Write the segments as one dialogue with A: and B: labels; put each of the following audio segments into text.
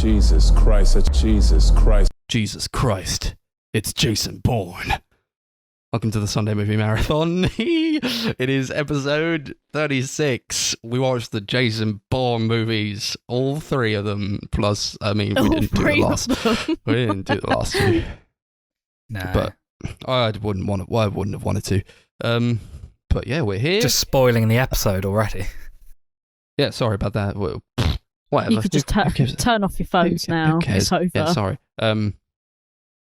A: Jesus Christ, Jesus Christ.
B: Jesus Christ, it's Jason Bourne. Welcome to the Sunday Movie Marathon. It is episode 36. We watched the Jason Bourne movies, all three of them, plus, we didn't do the last two.
C: No.
B: But I wouldn't have wanted to. But yeah, we're here.
C: Just spoiling the episode already.
B: Yeah, sorry about that. Whatever.
D: You could just turn off your phones now. It's over.
B: Yeah, sorry.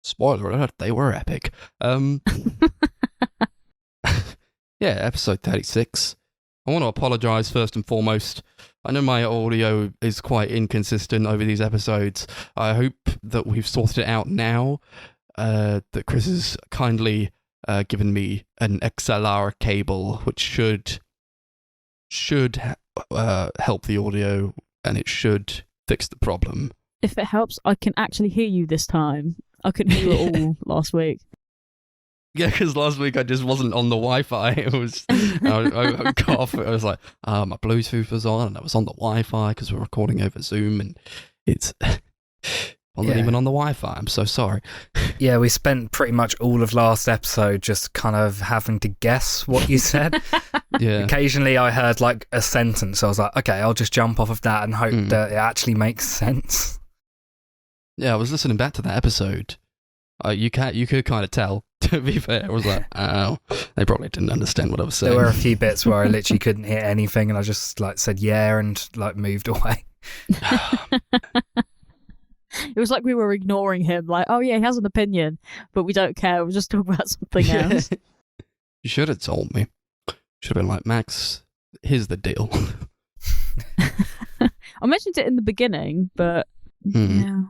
B: Spoiler alert, they were epic. Yeah, episode 36. I want to apologise first and foremost. I know my audio is quite inconsistent over these episodes. I hope that we've sorted it out now. That Chris has kindly given me an XLR cable, which should help the audio, and it should fix the problem.
D: If it helps, I can actually hear you this time. I couldn't hear you at all last week.
B: Yeah, because last week I just wasn't on the Wi-Fi. It was I got off. I was like, my Bluetooth was on, and I was on the Wi-Fi because we're recording over Zoom, and it's wasn't even on the Wi-Fi. I'm so sorry.
C: Yeah, we spent pretty much all of last episode just kind of having to guess what you said.
B: Yeah.
C: Occasionally I heard like a sentence. I was like, okay, I'll just jump off of that and hope that it actually makes sense.
B: Yeah, I was listening back to that episode. You could kind of tell. To be fair, I was like, oh, they probably didn't understand what I was saying.
C: There were a few bits where I literally couldn't hear anything, and I just like said yeah and like moved away.
D: It was like we were ignoring him, like, oh yeah, he has an opinion, but we don't care, we're just talking about something else.
B: You should have told me. Should have been like, Max, here's the deal.
D: I mentioned it in the beginning, but yeah.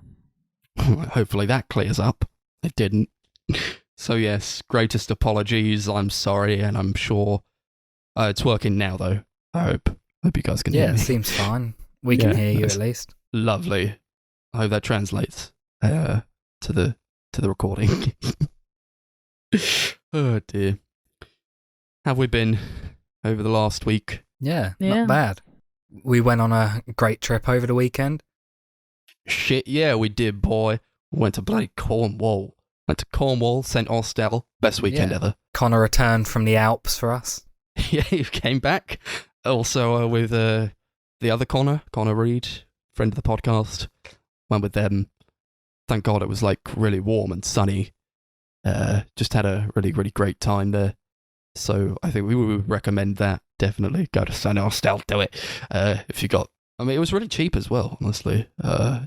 B: Hopefully that clears up. It didn't. So yes, greatest apologies. I'm sorry, and I'm sure it's working now, though. I hope you guys can hear me.
C: Yeah, it seems fine. We can hear you at least.
B: Lovely. I hope that translates to the recording. Oh dear. Have we been over the last week?
C: Yeah, not bad. We went on a great trip over the weekend.
B: Shit, yeah, we did, boy. We went to bloody Cornwall. Went to Cornwall, St. Austell. Best weekend ever.
C: Connor returned from the Alps for us.
B: Yeah, he came back. Also with the other Connor Reed, friend of the podcast. Went with them. Thank God it was like really warm and sunny. Just had a really, really great time there. So I think we would recommend that. Definitely go to St. Austell. Do it. If you got... it was really cheap as well, honestly.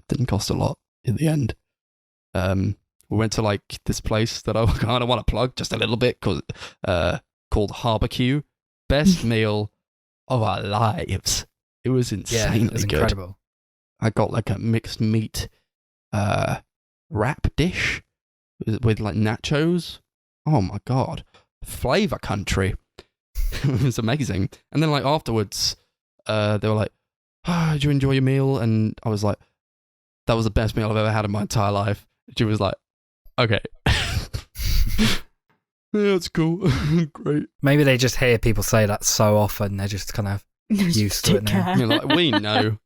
B: Didn't cost a lot in the end. We went to like this place that I kind of want to plug just a little bit called Harbecue. Best meal of our lives. It was insanely
C: it was
B: good.
C: Incredible.
B: I got like a mixed meat wrap dish with like nachos. Oh my God. Flavor country. It was amazing. And then like afterwards, they were like, oh, did you enjoy your meal? And I was like, that was the best meal I've ever had in my entire life. She was like, okay. Yeah, it's cool. Great.
C: Maybe they just hear people say that so often, they're just kind of used to it now.
B: You're like, we know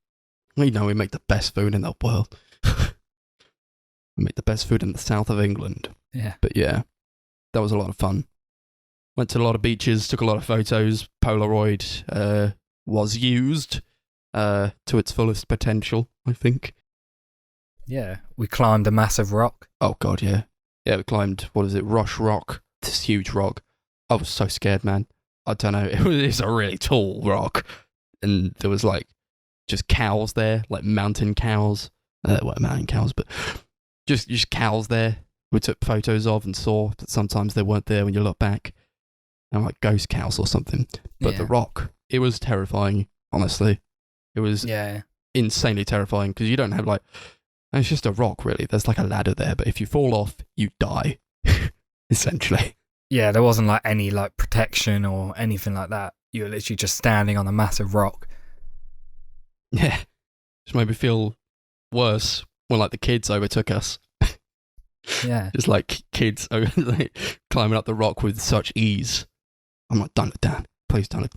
B: we make the best food in the world. We make the best food in the south of England.
C: Yeah.
B: But yeah, that was a lot of fun. Went to a lot of beaches, took a lot of photos. Polaroid was used to its fullest potential, I think.
C: Yeah, we climbed a massive rock.
B: Oh God, yeah. Yeah, we climbed, Rush Rock. This huge rock. I was so scared, man. I don't know, it's a really tall rock. And there was like, just cows there, like mountain cows. They weren't mountain cows, but just cows there. We took photos of and saw that sometimes they weren't there when you look back. And like ghost cows or something. But the rock, it was terrifying, honestly. It was insanely terrifying because you don't have like... It's just a rock, really. There's like a ladder there, but if you fall off, you die, essentially.
C: Yeah, there wasn't like any like protection or anything like that. You were literally just standing on a massive rock.
B: Yeah. Just made me feel worse when like the kids overtook us.
C: Yeah.
B: Just like kids like, climbing up the rock with such ease. I'm like, don't look down. Please don't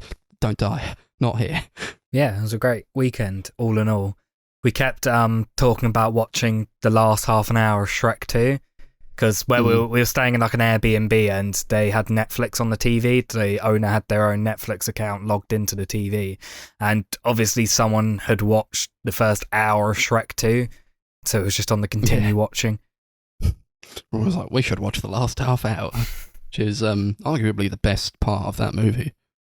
B: die. Not here.
C: Yeah, it was a great weekend, all in all. we kept talking about watching the last half an hour of Shrek 2. Because where we were staying in like an Airbnb and they had Netflix on the TV. The owner had their own Netflix account logged into the TV. And obviously someone had watched the first hour of Shrek 2. So it was just on the continue watching.
B: I was like, we should watch the last half hour, which is arguably the best part of that movie.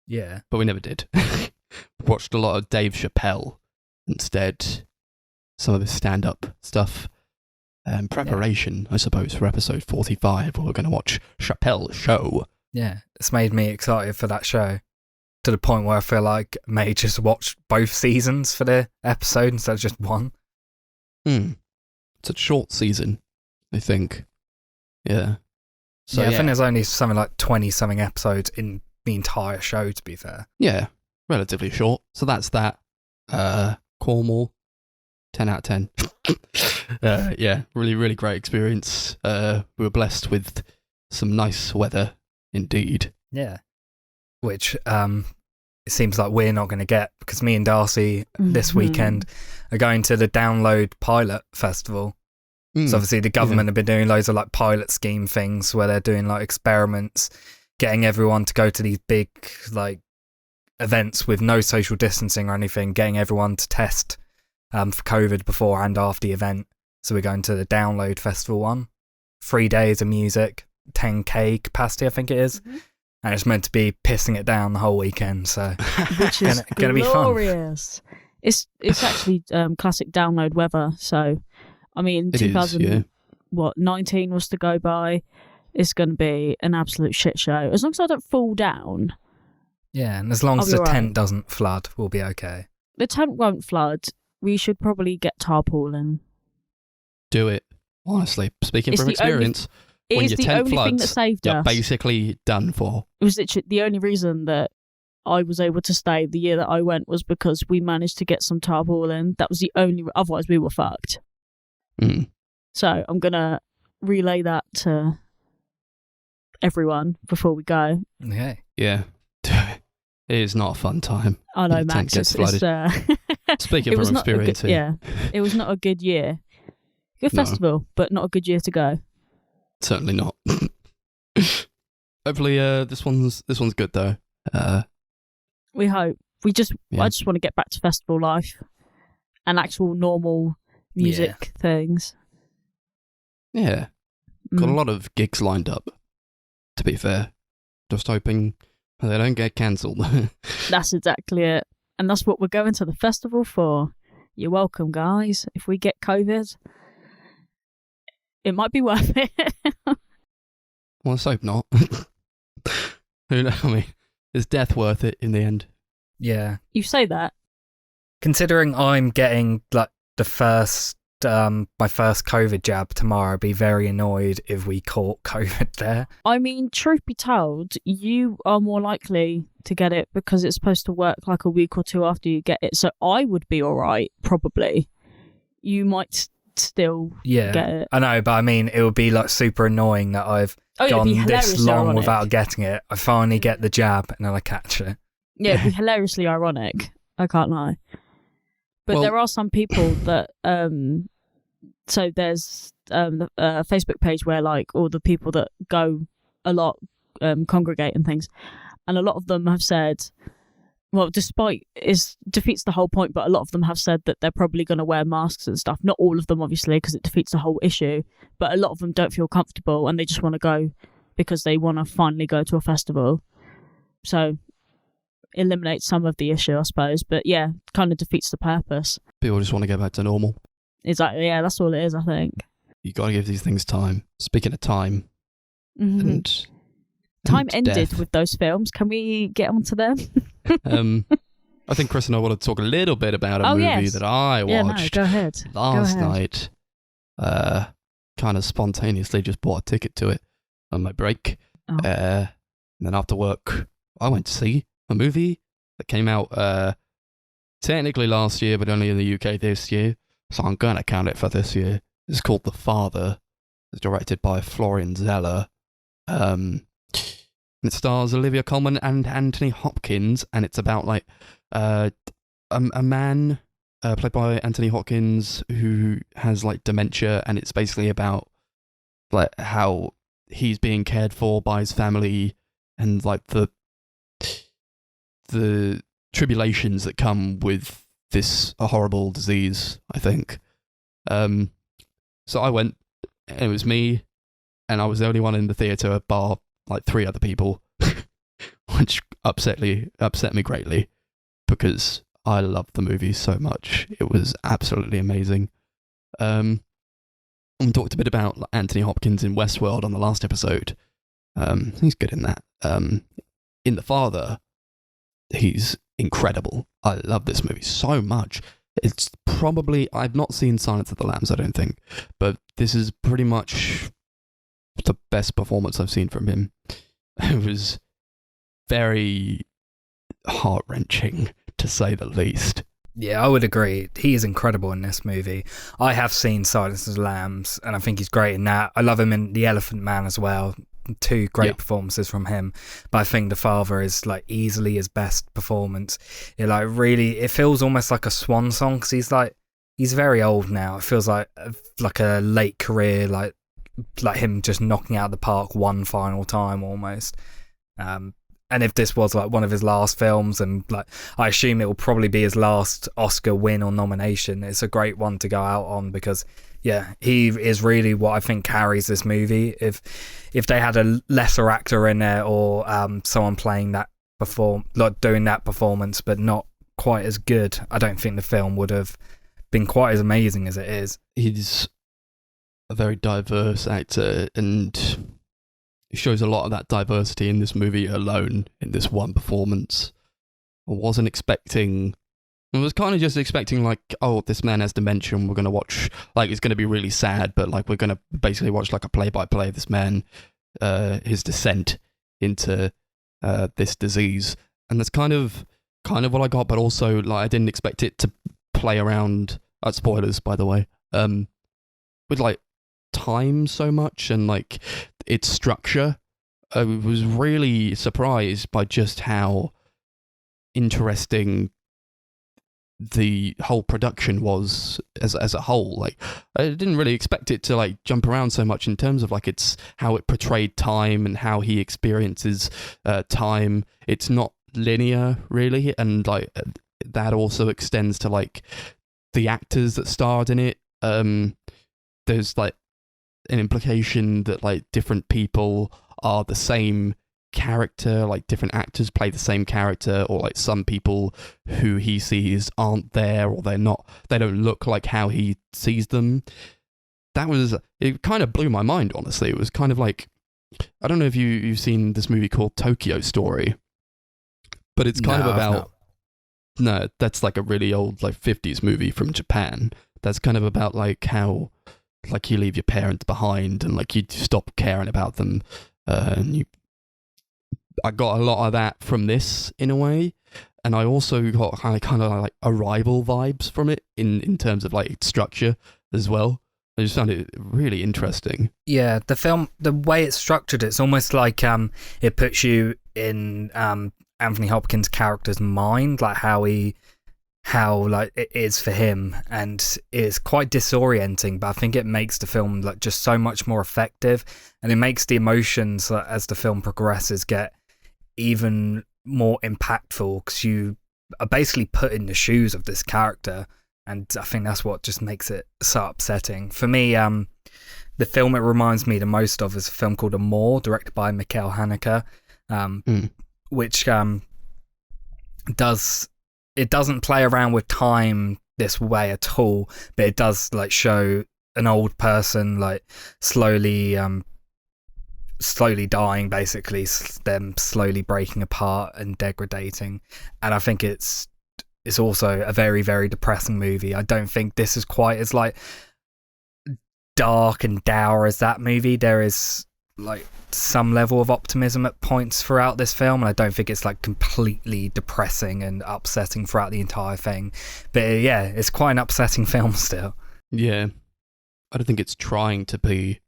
C: Yeah.
B: But we never did. We watched a lot of Dave Chappelle instead. Some of his stand-up stuff. Preparation, I suppose, for episode 45, where we're going to watch Chappelle's Show.
C: Yeah, it's made me excited for that show to the point where I feel like I may just watch both seasons for the episode instead of just one.
B: It's a short season, I think. Yeah. So
C: I think there's only something like 20-something episodes in the entire show, to be fair.
B: Yeah, relatively short. So that's that. Cornwall, 10 out of 10. Yeah, really, really great experience. We were blessed with some nice weather, indeed.
C: Yeah. Which it seems like we're not going to get, because me and Darcy this weekend are going to the Download Pilot Festival. So obviously the government have been doing loads of like pilot scheme things where they're doing like experiments, getting everyone to go to these big like events with no social distancing or anything, getting everyone to test for COVID before and after the event. So we're going to the Download Festival one. 3 days of music, 10k capacity, I think it is. And it's meant to be pissing it down the whole weekend, so
D: Which is
C: gonna be fun.
D: glorious. It's actually classic Download weather. So, I mean, 19 was to go by. It's going to be an absolute shit show. As long as I don't fall down.
C: Yeah, and as long as the tent doesn't flood, we'll be okay.
D: The tent won't flood. We should probably get tarpaulin.
B: Do it. Honestly, speaking from experience, when your tent floods, you're basically done for.
D: It was literally the only reason that I was able to stay the year that I went was because we managed to get some tarpaulin. That was the only. Otherwise, we were fucked. So I'm gonna relay that to everyone before we go.
C: Okay.
B: Yeah. It is not a fun time.
D: I know,
B: The tent
D: Max.
B: gets flooded. Speaking from experience here.
D: It was not a good year. Good festival, but not a good year to go.
B: Certainly not. Hopefully, this one's good though.
D: We hope. I just want to get back to festival life and actual normal music things.
B: Yeah, got a lot of gigs lined up. To be fair, just hoping they don't get cancelled.
D: That's exactly it, and that's what we're going to the festival for. You're welcome, guys. If we get COVID, it might be worth it.
B: Well, let's hope not. Who knows? I mean, is death worth it in the end?
C: Yeah.
D: You say that.
C: Considering I'm getting like the first, my first COVID jab tomorrow, I'd be very annoyed if we caught COVID there.
D: I mean, truth be told, you are more likely to get it because it's supposed to work like a week or two after you get it. So I would be all right, probably. You might still get it.
C: I know, but I mean, it would be like super annoying that I've gone this long without getting it. I finally get the jab and then I catch it.
D: Yeah, it'd be hilariously ironic. I can't lie. But there are some people that so there's a Facebook page where like all the people that go a lot congregate and things, and a lot of them have said, well, despite it defeats the whole point, but a lot of them have said that they're probably going to wear masks and stuff. Not all of them, obviously, because it defeats the whole issue, but a lot of them don't feel comfortable and they just want to go because they want to finally go to a festival. So eliminate some of the issue, I suppose, but yeah, kind of defeats the purpose.
B: People just want to go back to normal.
D: Exactly, yeah, that's all it is, I think.
B: You got to give these things time. Speaking of time, and
D: time ended
B: death.
D: with those films. Can we get onto them?
B: I think Chris and I want to talk a little bit about a movie that I watched
D: go ahead.
B: last night. Kind of spontaneously just bought a ticket to it on my break. And then after work, I went to see a movie that came out technically last year, but only in the UK this year. So I'm going to count it for this year. It's called The Father. It's directed by Florian Zeller. It stars Olivia Colman and Anthony Hopkins, and it's about like a man played by Anthony Hopkins, who has like dementia, and it's basically about like how he's being cared for by his family and like the tribulations that come with this horrible disease, I think. So I went, and it was me, and I was the only one in the theatre, bar like 3 other people, which upset me greatly because I loved the movie so much. It was absolutely amazing. We talked a bit about Anthony Hopkins in Westworld on the last episode. He's good in that. In The Father, he's incredible. I love this movie so much. It's probably, I've not seen Silence of the Lambs, I don't think, but this is pretty much the best performance I've seen from him. It was very heart-wrenching, to say the least.
C: Yeah, I would agree. He is incredible in this movie. I have seen Silence of the Lambs, and I think he's great in that. I love him in The Elephant Man as well. 2 great performances from him. But I think The Father is like easily his best performance. It feels almost like a swan song, because he's very old now. It feels like a late career, like him just knocking out the park one final time almost. And if this was like one of his last films, and like I assume it will probably be his last Oscar win or nomination, it's a great one to go out on, because he is really what I think carries this movie. If they had a lesser actor in there, or someone playing that doing that performance but not quite as good, I don't think the film would have been quite as amazing as it is.
B: He's a very diverse actor, and it shows a lot of that diversity in this movie alone, in this one performance. I was kind of just expecting, like, oh, this man has dementia, and we're going to watch, like, it's going to be really sad, but, like, we're going to basically watch, like, a play-by-play of this man, his descent into this disease. And that's kind of what I got, but also, like, I didn't expect it to play around, spoilers, by the way, with, like, time so much, and, like, its structure. I was really surprised by just how interesting the whole production was as a whole. Like, I didn't really expect it to like jump around so much in terms of like it's how it portrayed time and how he experiences time. It's not linear really, and like that also extends to like the actors that starred in it. There's like an implication that like different people are the same character, like different actors play the same character, or like some people who he sees aren't there, or they don't look like how he sees them. It kind of blew my mind, honestly. It was kind of like, I don't know if you've seen this movie called Tokyo Story, but it's kind of about, no, that's like a really old like 50s movie from Japan. That's kind of about like how like you leave your parents behind and like you stop caring about them, and I got a lot of that from this in a way, and I also got kind of like Arrival vibes from it in terms of like structure as well. I just found it really interesting. Yeah,
C: the film, the way it's structured, it's almost like it puts you in Anthony Hopkins' character's mind, like how like it is for him, and it's quite disorienting, but I think it makes the film like just so much more effective, and it makes the emotions as the film progresses get even more impactful, because you are basically put in the shoes of this character, and I think that's what just makes it so upsetting. For me, the film it reminds me the most of is a film called Amour, directed by Michael Haneke, which doesn't play around with time this way at all, but it does like show an old person like slowly dying, basically, them slowly breaking apart and degrading. And I think it's also a very, very depressing movie. I don't think this is quite as like dark and dour as that movie. There is like some level of optimism at points throughout this film, and I don't think it's like completely depressing and upsetting throughout the entire thing. But yeah, it's quite an upsetting film still.
B: Yeah, I don't think it's trying to be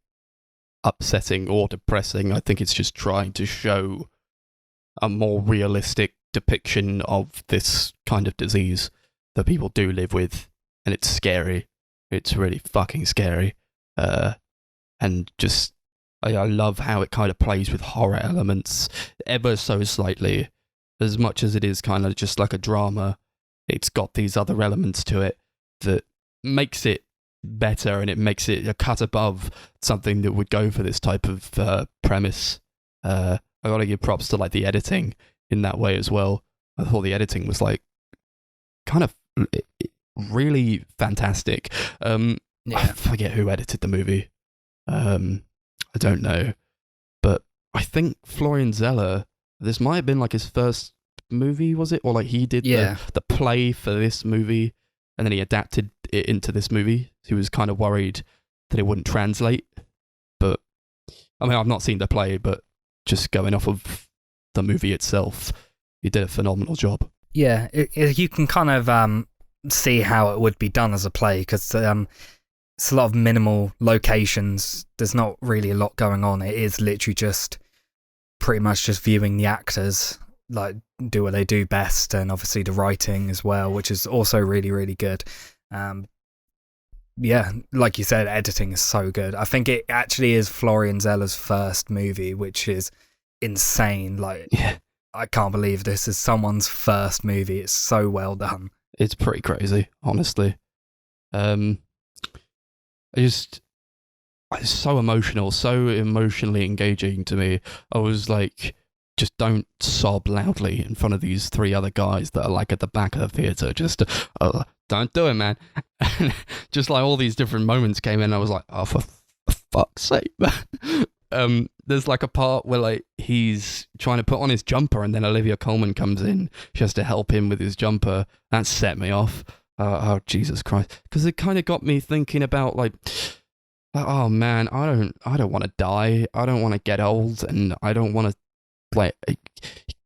B: upsetting or depressing. I think it's just trying to show a more realistic depiction of this kind of disease. that people do live with, and it's scary. It's really fucking scary. And just, I love how it kind of plays with horror elements ever so slightly. As much as it is kind of just like a drama, it's got these other elements to it that makes it better, and it makes it a cut above something that would go for this type of premise. I gotta give props to like the editing in that way as well. I thought the editing was like kind of really fantastic. I forget who edited the movie. I don't know, but I think Florian Zeller, this might have been like his first movie, was it? Or like he did the play for this movie, and then he adapted it into this movie. He was kind of worried that it wouldn't translate. But I mean, I've not seen the play, but just going off of the movie itself, he did a phenomenal job.
C: Yeah, you can kind of see how it would be done as a play, because it's a lot of minimal locations. There's not really a lot going on. It is literally just pretty much just viewing the actors like do what they do best, and obviously the writing as well, which is also really, really good. Yeah, like you said, editing is so good. I think it actually is Florian Zeller's first movie, which is insane. Like, I can't believe this is someone's first movie. It's so well done.
B: It's pretty crazy, honestly. It's so emotional, so emotionally engaging to me. I was like, just don't sob loudly in front of these three other guys that are like at the back of the theatre. Just, don't do it, man. Just like all these different moments came in. I was like, oh, for fuck's sake. There's like a part where like he's trying to put on his jumper, and then Olivia Colman comes in. She has to help him with his jumper. That set me off. Oh, Jesus Christ. Because it kind of got me thinking about like, oh man, I don't want to die. I don't want to get old, and I don't want to like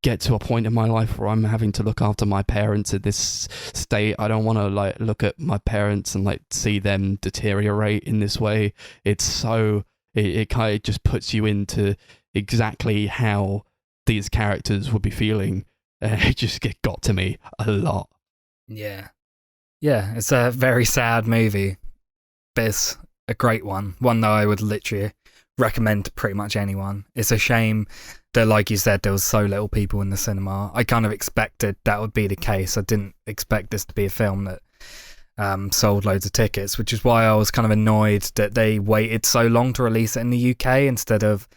B: get to a point in my life where I'm having to look after my parents in this state. I don't want to like look at my parents and like see them deteriorate in this way. It's so, it kind of just puts you into exactly how these characters would be feeling. It just got to me a lot.
C: Yeah, it's a very sad movie, but it's a great one that I would literally recommend to pretty much anyone. It's a shame that, like you said, there was so little people in the cinema. I kind of expected that would be the case. I didn't expect this to be a film that sold loads of tickets, which is why I was kind of annoyed that they waited so long to release it in the UK instead of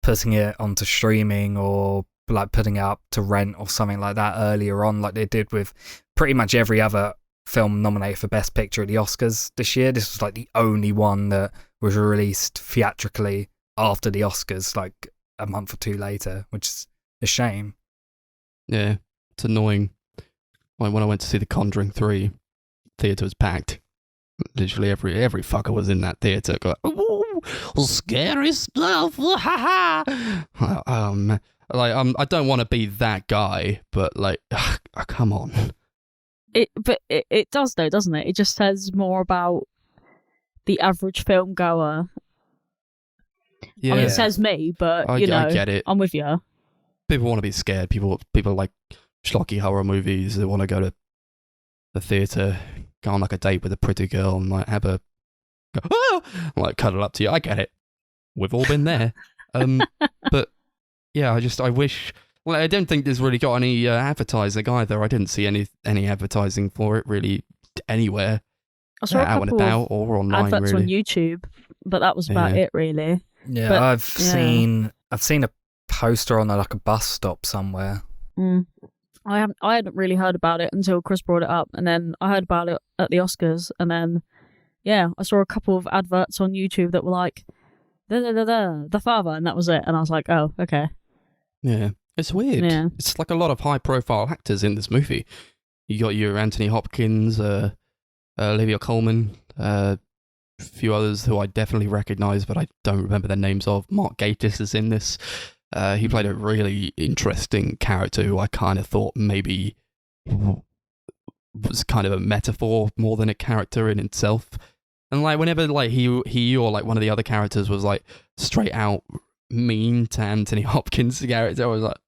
C: putting it onto streaming or like putting it up to rent or something like that earlier on, like they did with pretty much every other film nominated for Best Picture at the Oscars this year. This was like the only one that was released theatrically after the Oscars, like a month or two later, which is a shame.
B: Yeah, it's annoying. Like when I went to see The Conjuring 3, theatre was packed. Literally every fucker was in that theatre going, ooh, scary stuff. Man. Like I don't want to be that guy, but like, come on.
D: It does though, doesn't it? It just says more about the average film goer.
B: Yeah.
D: I mean, it says me, but I
B: get it.
D: I'm with you.
B: People want to be scared. People like schlocky horror movies. They want to go to the theatre, go on like a date with a pretty girl, and like have a like cuddle up to you. I get it. We've all been there. But yeah, I wish. Well, I don't think there's really got any advertising either. I didn't see any advertising for it really anywhere.
D: I saw a
B: out and
D: couple
B: about
D: of
B: or online,
D: adverts
B: really.
D: on YouTube, but that was about it, really.
C: Yeah,
D: but,
C: I've seen a poster on like a bus stop somewhere.
D: I hadn't really heard about it until Chris brought it up, and then I heard about it at the Oscars, and then I saw a couple of adverts on YouTube that were like the father, and that was it, and I was like, oh, okay.
B: Yeah, it's weird. Yeah. It's like a lot of high profile actors in this movie. You got your Anthony Hopkins, Olivia Colman, a few others who I definitely recognise, but I don't remember their names of. Mark Gatiss is in this. He played a really interesting character who I kind of thought maybe was kind of a metaphor more than a character in itself. And like whenever like he or like one of the other characters was like straight out mean to Anthony Hopkins' character. I was like,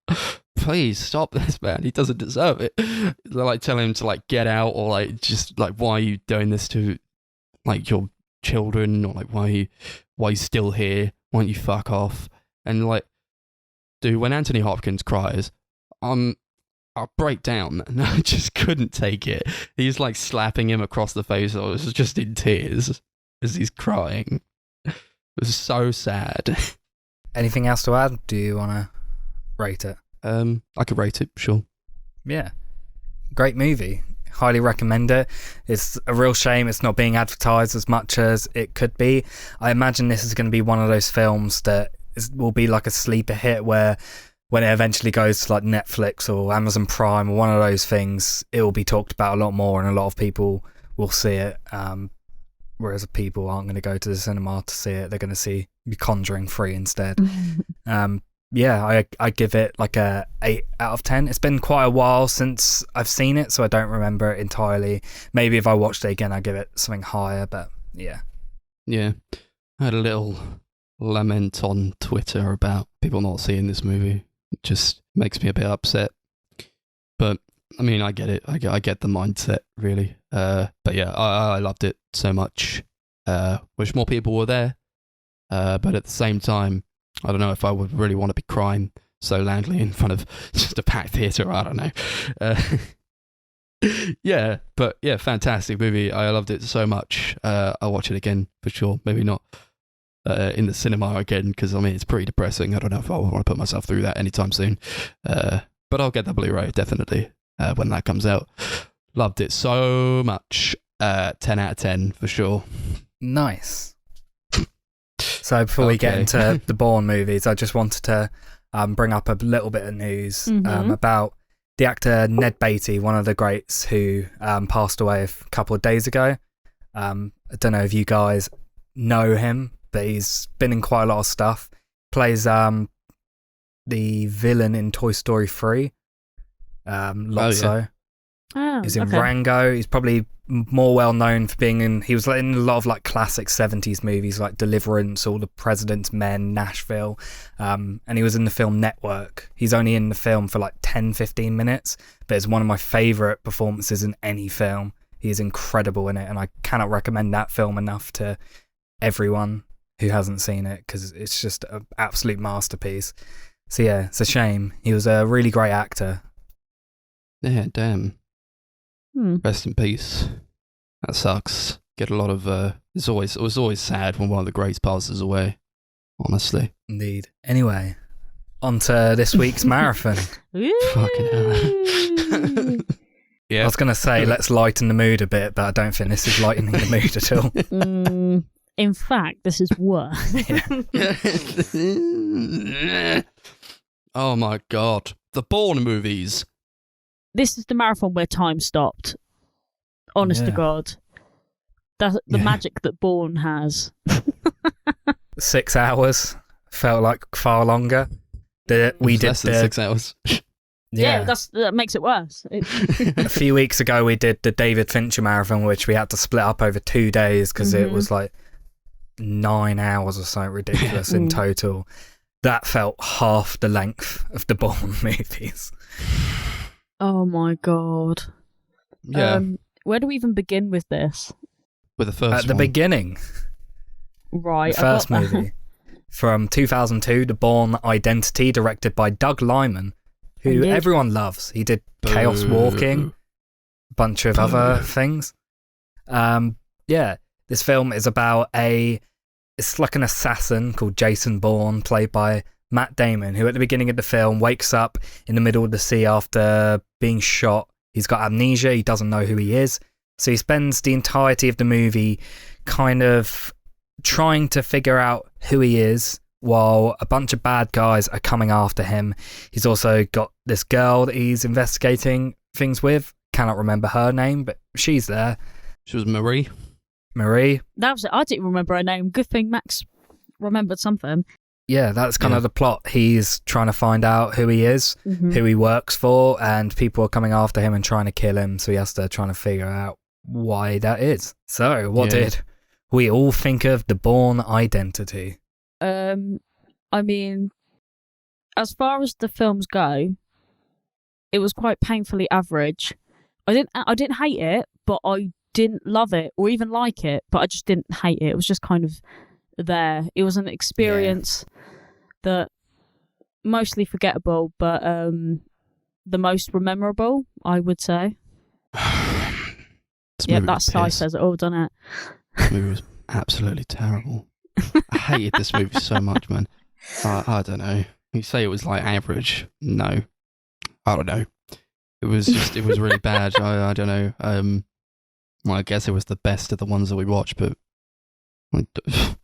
B: please stop this, man. He doesn't deserve it. They're like telling him to like get out, or like just like, why are you doing this to like your children, or like why are you still here? Why don't you fuck off? And like, dude, when Anthony Hopkins cries, I'll break down, and I just couldn't take it. He's like slapping him across the face. I was just in tears as he's crying. It was so sad.
C: Anything else to add? Do you want to rate it?
B: I could rate it, sure.
C: Yeah. Great movie. Highly recommend it. It's a real shame it's not being advertised as much as it could be. I imagine this is going to be one of those films that will be like a sleeper hit, where when it eventually goes to like Netflix or Amazon Prime or one of those things, it will be talked about a lot more and a lot of people will see it. Whereas people aren't going to go to the cinema to see it. They're going to see Conjuring 3 instead. Yeah, I give it like a 8 out of 10. It's been quite a while since I've seen it, so I don't remember it entirely. Maybe if I watched it again, I'd give it something higher, but yeah.
B: Yeah. I had a little lament on Twitter about people not seeing this movie. It just makes me a bit upset. But, I mean, I get it. I get the mindset, really. But yeah, I loved it so much. Wish more people were there. But at the same time, I don't know if I would really want to be crying so loudly in front of just a packed theatre. I don't know. Yeah, but yeah, fantastic movie. I loved it so much. I'll watch it again for sure. Maybe not in the cinema again, because I mean it's pretty depressing. I don't know if I want to put myself through that anytime soon. But I'll get the Blu-ray definitely when that comes out. Loved it so much. 10 out of 10 for sure.
C: Nice. So before we get into the Bourne movies, I just wanted to bring up a little bit of news about the actor Ned Beatty, one of the greats who passed away a couple of days ago. I don't know if you guys know him, but he's been in quite a lot of stuff. Plays the villain in Toy Story 3, Lotso. He's in Rango. He's probably more well known for being in. He was in a lot of like classic 70s movies like Deliverance, All the President's Men, Nashville, and he was in the film Network. He's only in the film for like 10-15 minutes, but it's one of my favourite performances in any film. He's incredible in it, and I cannot recommend that film enough to everyone who hasn't seen it, because it's just an absolute masterpiece. So yeah, it's a shame. He was a really great actor.
B: Yeah, damn. Rest in peace. That sucks. Get a lot of. It was always sad when one of the greats passes away. Honestly.
C: Indeed. Anyway, on to this week's marathon.
B: Fucking hell. Yeah.
C: I was going to say let's lighten the mood a bit, but I don't think this is lightening the mood at all.
D: In fact, this is worse.
B: Oh my god. The Bourne movies.
D: This is the marathon where time stopped. Honest to God. That's the magic that Bourne has.
C: 6 hours. Felt like far longer. We did
B: less than 6 hours.
D: Yeah, that makes it worse.
C: A few weeks ago, we did the David Fincher marathon, which we had to split up over 2 days because it was like 9 hours or something ridiculous in total. That felt half the length of the Bourne movies.
D: Oh my God.
B: Yeah.
D: Where do we even begin with this?
B: With the first one.
C: At the beginning.
D: Right.
C: The first movie. From 2002, The Bourne Identity, directed by Doug Liman, who everyone loves. He did Chaos Walking, a bunch of other things. Yeah, this film is about it's like an assassin called Jason Bourne, played by Matt Damon, who at the beginning of the film wakes up in the middle of the sea after being shot. He's got amnesia, he doesn't know who he is. So he spends the entirety of the movie kind of trying to figure out who he is while a bunch of bad guys are coming after him. He's also got this girl that he's investigating things with. Cannot remember her name, but she's there.
B: She was Marie.
D: That was it. I didn't remember her name. Good thing Max remembered something.
C: Yeah, that's kind of the plot. He's trying to find out who he is, who he works for, and people are coming after him and trying to kill him, so he has to try to figure out why that is. So, what did we all think of The Bourne Identity?
D: I I mean, as far as the films go, it was quite painfully average. I didn't hate it, but I didn't love it or even like it, but I just didn't hate it. It was just kind of there. It was an experience that mostly forgettable, but the most memorable, I would say. Yeah, that sigh says it all, doesn't it?
B: This movie was absolutely terrible. I hated this movie so much, man. I don't know. You say it was like average. No. I don't know. It was really bad. I don't know. Well, I guess it was the best of the ones that we watched, but it's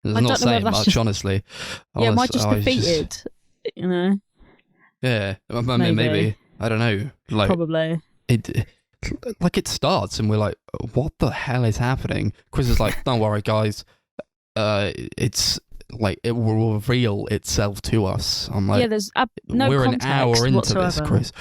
B: not saying much, honestly.
D: Yeah, am I just defeated? You know?
B: Yeah, I mean, maybe. I don't know. Like,
D: probably.
B: It starts and we're like, what the hell is happening? Chris is like, don't worry, guys. It's like it will reveal itself to us. I'm like,
D: yeah, there's no
B: we're
D: context
B: an hour into
D: whatsoever.
B: this, Chris.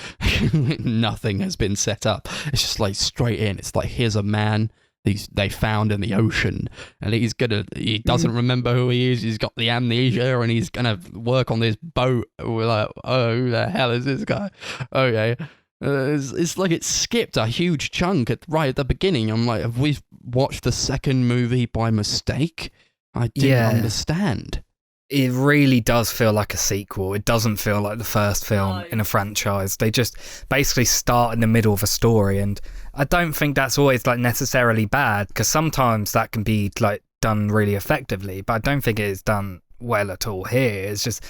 B: Nothing has been set up. It's just like straight in. It's like, here's a man they found in the ocean, and he doesn't remember who he is. He's got the amnesia, and he's gonna work on this boat. We're like, oh, who the hell is this guy? Okay. It's like it skipped a huge chunk right at the beginning. I'm like, have we watched the second movie by mistake? I didn't understand.
C: It really does feel like a sequel. It doesn't feel like the first film in a franchise. They just basically start in the middle of a story, and I don't think that's always like necessarily bad, because sometimes that can be like done really effectively, but I don't think it is done well at all here. It's just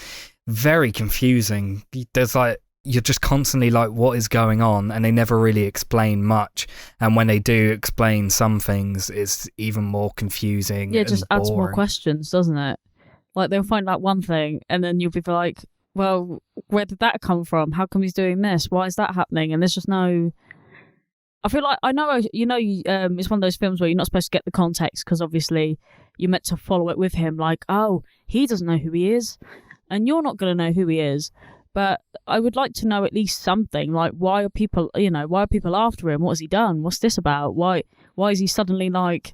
C: very confusing. There's like, you're just constantly like, what is going on? And they never really explain much. And when they do explain some things, it's even more confusing.
D: Yeah, it just adds more questions, doesn't it? Like, they'll find out one thing, and then you'll be like, well, where did that come from? How come he's doing this? Why is that happening? And there's just no... I feel like, I know, it's one of those films where you're not supposed to get the context, because obviously you're meant to follow it with him. Like, oh, he doesn't know who he is, and you're not going to know who he is. But I would like to know at least something, like, why are people after him? What has he done? What's this about? Why is he suddenly like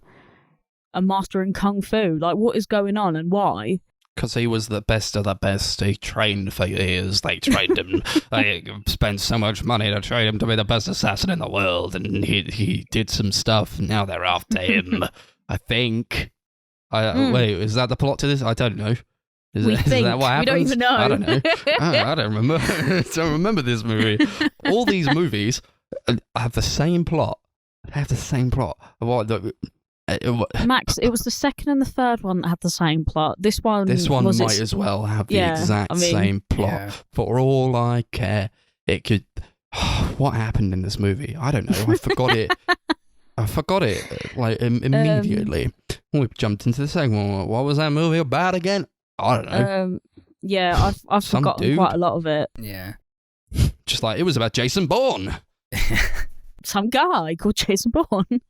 D: a master in kung fu? Like, what is going on and why?
B: Because he was the best of the best. He trained for years. They trained him. They spent so much money to train him to be the best assassin in the world, and he did some stuff. And now they're after him. I think. Wait, is that the plot to this? I don't know. Is that what happens?
D: We don't even know.
B: I don't know. I don't remember. I don't remember this movie. All these movies have the same plot. They have the same plot.
D: Max, it was the second and the third one that had the same plot. This one
B: might as well have the exact same plot. Yeah. For all I care, it could... What happened in this movie? I don't know. I forgot it. I forgot it like immediately. We jumped into the second one. What was that movie about again? I don't know.
D: Yeah, I've forgotten quite a lot of it.
C: Yeah.
B: Just like, it was about Jason Bourne.
D: Some guy called Jason Bourne.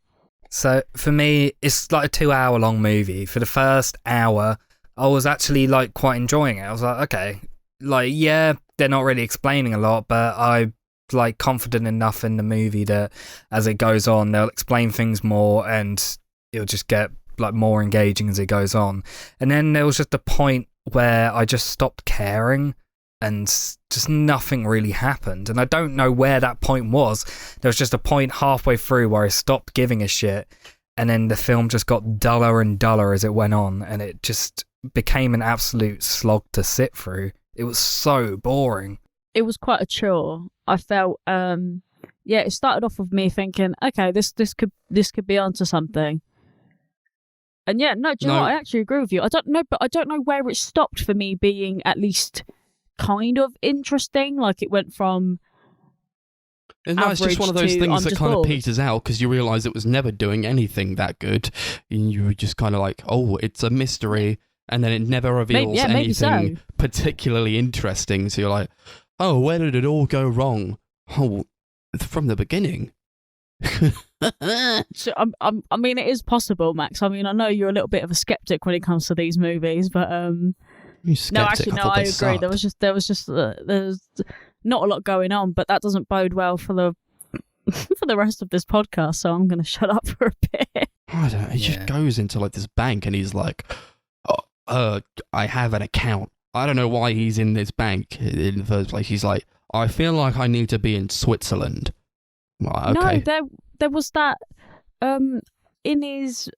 C: So for me, it's like a 2-hour long movie. For the first hour, I was actually like quite enjoying it. I was like, okay, like, yeah, they're not really explaining a lot, but I like confident enough in the movie that as it goes on, they'll explain things more and it'll just get like more engaging as it goes on. And then there was just a point where I just stopped caring and just nothing really happened. And I don't know where that point was. There was just a point halfway through where I stopped giving a shit, and then the film just got duller and duller as it went on, and it just became an absolute slog to sit through. It was so boring.
D: It was quite a chore. I felt it started off with me thinking, okay, this could be onto something. And yeah, no, do you know what? I actually agree with you. I don't know where it stopped for me being at least kind of interesting. Like, it went from
B: it's just one of those things that kind of peters out because you realise it was never doing anything that good. And you were just kind of like, oh, it's a mystery. And then it never reveals anything particularly interesting. So you're like, oh, where did it all go wrong? Oh, from the beginning.
D: So I mean, it is possible, Max. I mean, I know you're a little bit of a skeptic when it comes to these movies, but no, actually, no, I agree.
B: Sucked.
D: There was just there's not a lot going on, but that doesn't bode well for the for the rest of this podcast. So I'm going to shut up for a bit.
B: I don't know. He just goes into like this bank, and he's like, I have an account. I don't know why he's in this bank in the first place. He's like, I feel like I need to be in Switzerland. Well, okay.
D: No, there was that in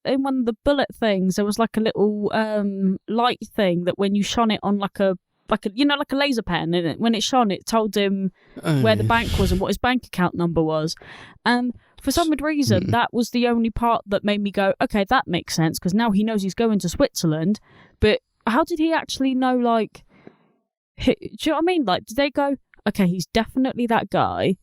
D: one of the bullet things, there was like a little light thing that when you shone it on like a laser pen, and when it shone, it told him where the bank was and what his bank account number was. And for some weird reason, that was the only part that made me go, okay, that makes sense, because now he knows he's going to Switzerland. But how did he actually know, like, do you know what I mean? Like, did they go, okay, he's definitely that guy?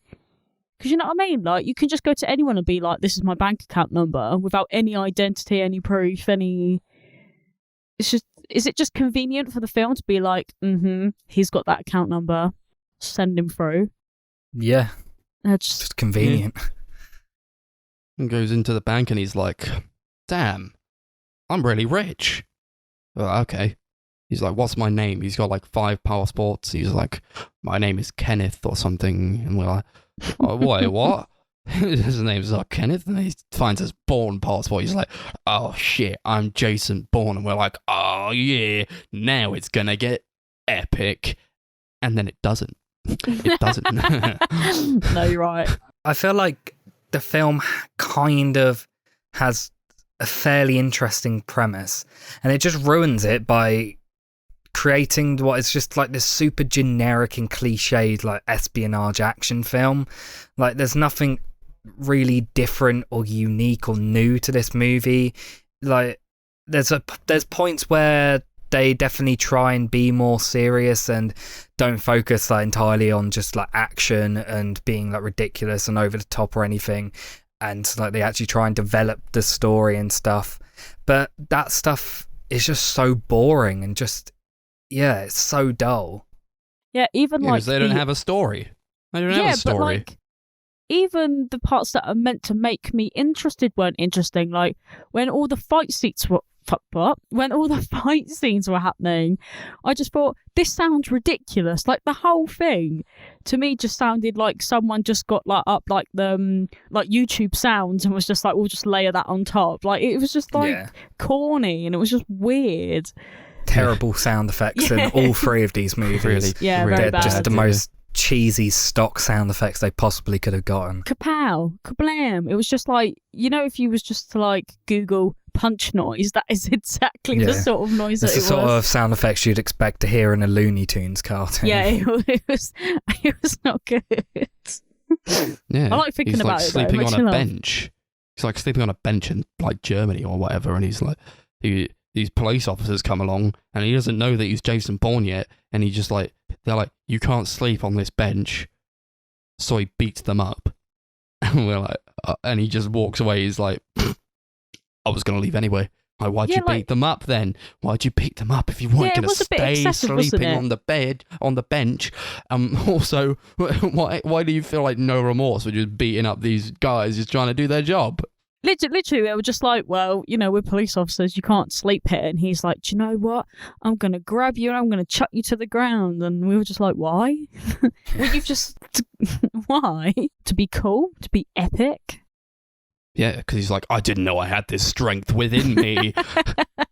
D: Because you know what I mean? Like, you can just go to anyone and be like, this is my bank account number, without any identity, any proof, any... It's just... Is it just convenient for the film to be like, he's got that account number, send him through?
C: Yeah. Just convenient.
B: And goes into the bank and he's like, damn, I'm really rich. Oh, okay. He's like, what's my name? He's got like 5 passports. He's like, my name is Kenneth or something. And we're like, oh, wait, what? His name's like Kenneth, and he finds his Bourne passport. He's like, oh shit, I'm Jason Bourne. And we're like, oh yeah, now it's gonna get epic. And then it doesn't. It doesn't.
D: No, you're right.
C: I feel like the film kind of has a fairly interesting premise, and it just ruins it by creating what is just like this super generic and cliched like espionage action film. Like, there's nothing really different or unique or new to this movie. Like, there's points where they definitely try and be more serious and don't focus like entirely on just like action and being like ridiculous and over the top or anything, and like they actually try and develop the story and stuff. But that stuff is just so boring and just, yeah, it's so dull.
D: Yeah, even like
B: they don't have a story. They don't have a story.
D: But like, even the parts that are meant to make me interested weren't interesting. Like when all the fight scenes were happening, I just thought, this sounds ridiculous. Like, the whole thing to me just sounded like someone just got like up like the like YouTube sounds and was just like, we'll just layer that on top. Like, it was just like corny, and it was just weird.
C: Terrible sound effects in all 3 of these movies.
B: Really,
D: very
C: they're
D: bad.
C: just the most cheesy stock sound effects they possibly could have gotten.
D: Kapow, kablam. It was just like, you know, if you was just to like Google punch noise, that is exactly the sort of noise
C: it's
D: that it was.
C: It's the sort of sound effects you'd expect to hear in a Looney Tunes cartoon.
D: Yeah, it was not good.
B: Yeah,
D: I like thinking about it.
B: Sleeping on a bench. He's like sleeping on a bench in like Germany or whatever, and he's like, these police officers come along, and he doesn't know that he's Jason Bourne yet, and he just like, they're like, you can't sleep on this bench, so he beats them up, and we're like, and he just walks away. He's like, I was gonna leave anyway. Like, why'd you beat them up then? Why'd you beat them up if you weren't gonna stay sleeping on the bed, on the bench? Also, why do you feel like no remorse for just beating up these guys just trying to do their job?
D: Literally, they were just like, well, you know, we're police officers, you can't sleep here. And he's like, do you know what? I'm going to grab you and I'm going to chuck you to the ground. And we were just like, why? Well, you just... why? To be cool? To be epic?
B: Yeah, because he's like, I didn't know I had this strength within me.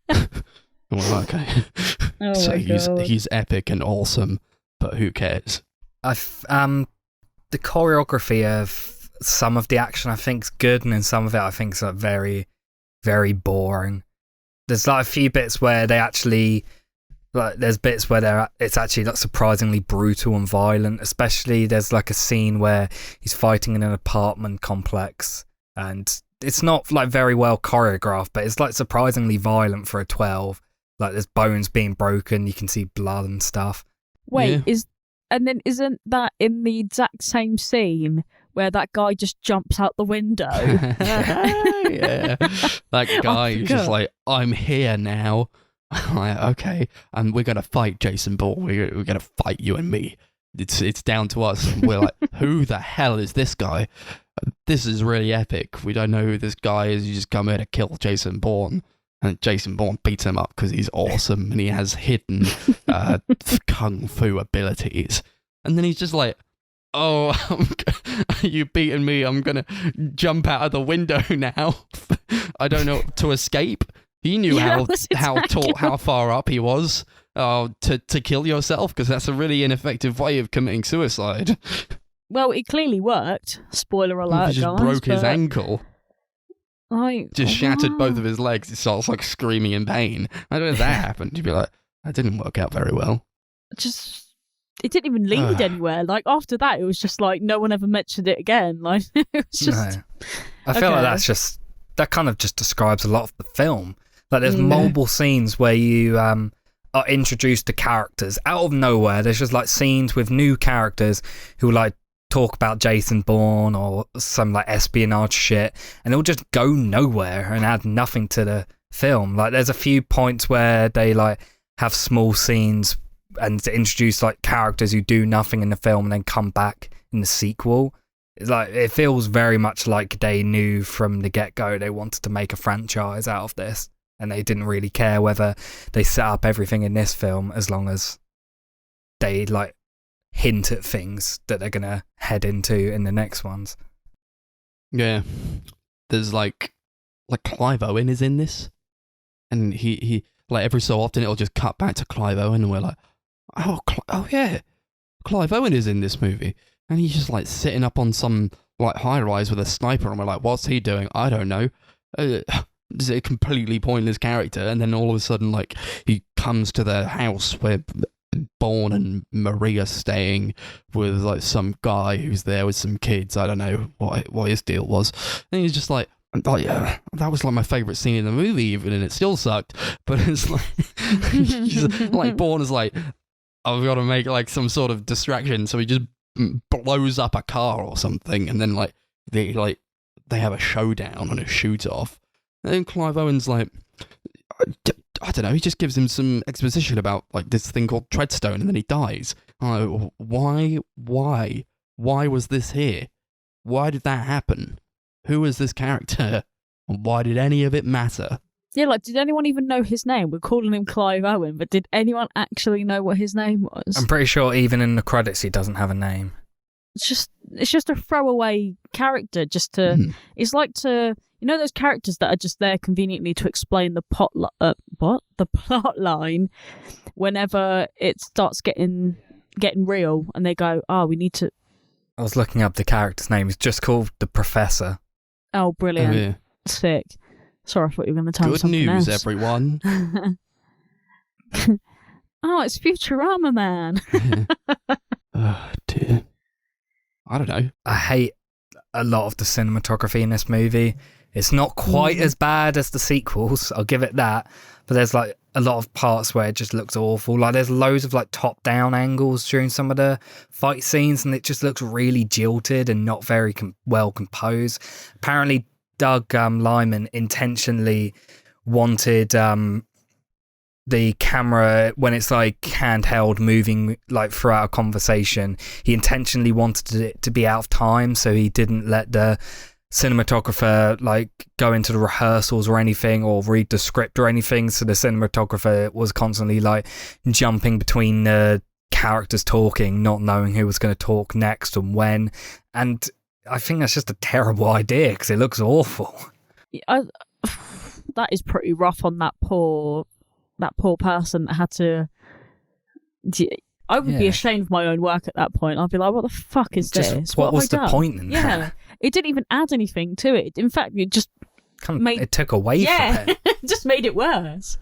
B: Well, okay.
D: Oh
B: so
D: my God.
B: he's epic and awesome, but who cares?
C: The choreography of some of the action I think is good, and in some of it I think is like very, very boring. There's like a few bits where they actually there's bits where it's actually like surprisingly brutal and violent. Especially there's like a scene where he's fighting in an apartment complex, and it's not like very well choreographed, but it's like surprisingly violent for a 12. Like there's bones being broken, you can see blood and stuff.
D: Wait, isn't that in the exact same scene where that guy just jumps out the window?
B: Yeah. That guy is just like, I'm here now. Like, okay, and we're going to fight Jason Bourne. We're going to fight you and me. It's down to us. We're like, who the hell is this guy? This is really epic. We don't know who this guy is. You just come here to kill Jason Bourne. And Jason Bourne beats him up because he's awesome and he has hidden kung fu abilities. And then he's just like, oh, you beaten me. I'm going to jump out of the window now. I don't know, to escape. He knew
D: Yeah,
B: how
D: that was exactly
B: how far up he was to kill yourself, because that's a really ineffective way of committing suicide.
D: Well, it clearly worked. Spoiler alert,
B: He just
D: guys.
B: broke his
D: but,
B: ankle,
D: like,
B: just shattered both
D: wow.
B: of his legs. He starts like screaming in pain. I don't know if that happened. You'd be like, that didn't work out very well.
D: Just it didn't even lead anywhere. Like after that, it was just like no one ever mentioned it again. Like it was just.
C: No. I feel like that kind of just describes a lot of the film. Like there's multiple scenes where you are introduced to characters out of nowhere. There's just like scenes with new characters who like talk about Jason Bourne or some like espionage shit, and it'll just go nowhere and add nothing to the film. Like there's a few points where they like have small scenes and to introduce like characters who do nothing in the film and then come back in the sequel. It's like it feels very much like they knew from the get-go they wanted to make a franchise out of this, and they didn't really care whether they set up everything in this film as long as they like hint at things that they're gonna head into in the next ones.
B: Yeah, there's like Clive Owen is in this, and he like every so often it'll just cut back to Clive Owen, and we're like, oh yeah, Clive Owen is in this movie, and he's just like sitting up on some like high rise with a sniper, and we're like, what's he doing? I don't know. It's a completely pointless character, and then all of a sudden, like he comes to the house where Bourne and Marie are staying with like some guy who's there with some kids. I don't know what his deal was, and he's just like. Oh yeah, that was like my favourite scene in the movie, even, and it still sucked. But it's like, like Bourne is like, I've got to make like some sort of distraction, so he just blows up a car or something, and then like they have a showdown and a shoot off. And then Clive Owen's like, I don't know, he just gives him some exposition about like this thing called Treadstone, and then he dies. Oh, why was this here? Why did that happen? Who is this character? And why did any of it matter?
D: Yeah, like, did anyone even know his name? We're calling him Clive Owen, but did anyone actually know what his name was?
C: I'm pretty sure even in the credits he doesn't have a name.
D: It's just a throwaway character, just to. It's like to, you know, those characters that are just there conveniently to explain the the plot line, whenever it starts getting real, and they go, we need to.
C: I was looking up the character's name. It's just called the Professor.
D: Oh, brilliant!
B: Oh, yeah.
D: Sick. Sorry, I thought you were going to tell me
B: Good
D: something
B: news,
D: else.
B: everyone.
D: Oh, it's Futurama Man.
B: Oh dear. I don't know.
C: I hate a lot of the cinematography in this movie. It's not quite as bad as the sequels, I'll give it that. But there's like a lot of parts where it just looks awful. Like there's loads of like top-down angles during some of the fight scenes, and it just looks really jilted and not very well composed. Apparently, Doug Liman intentionally wanted the camera, when it's like handheld moving like throughout a conversation, he intentionally wanted it to be out of time, so he didn't let the cinematographer like go into the rehearsals or anything or read the script or anything. So the cinematographer was constantly like jumping between the characters talking, not knowing who was going to talk next and when. And I think that's just a terrible idea because it looks awful.
D: That is pretty rough on that poor person that had to. I would be ashamed of my own work at that point. I'd be like, what the fuck is this?
C: What was the point in that?
D: Yeah. It didn't even add anything to it. In fact, it just
C: it took away from it.
D: it just made it worse.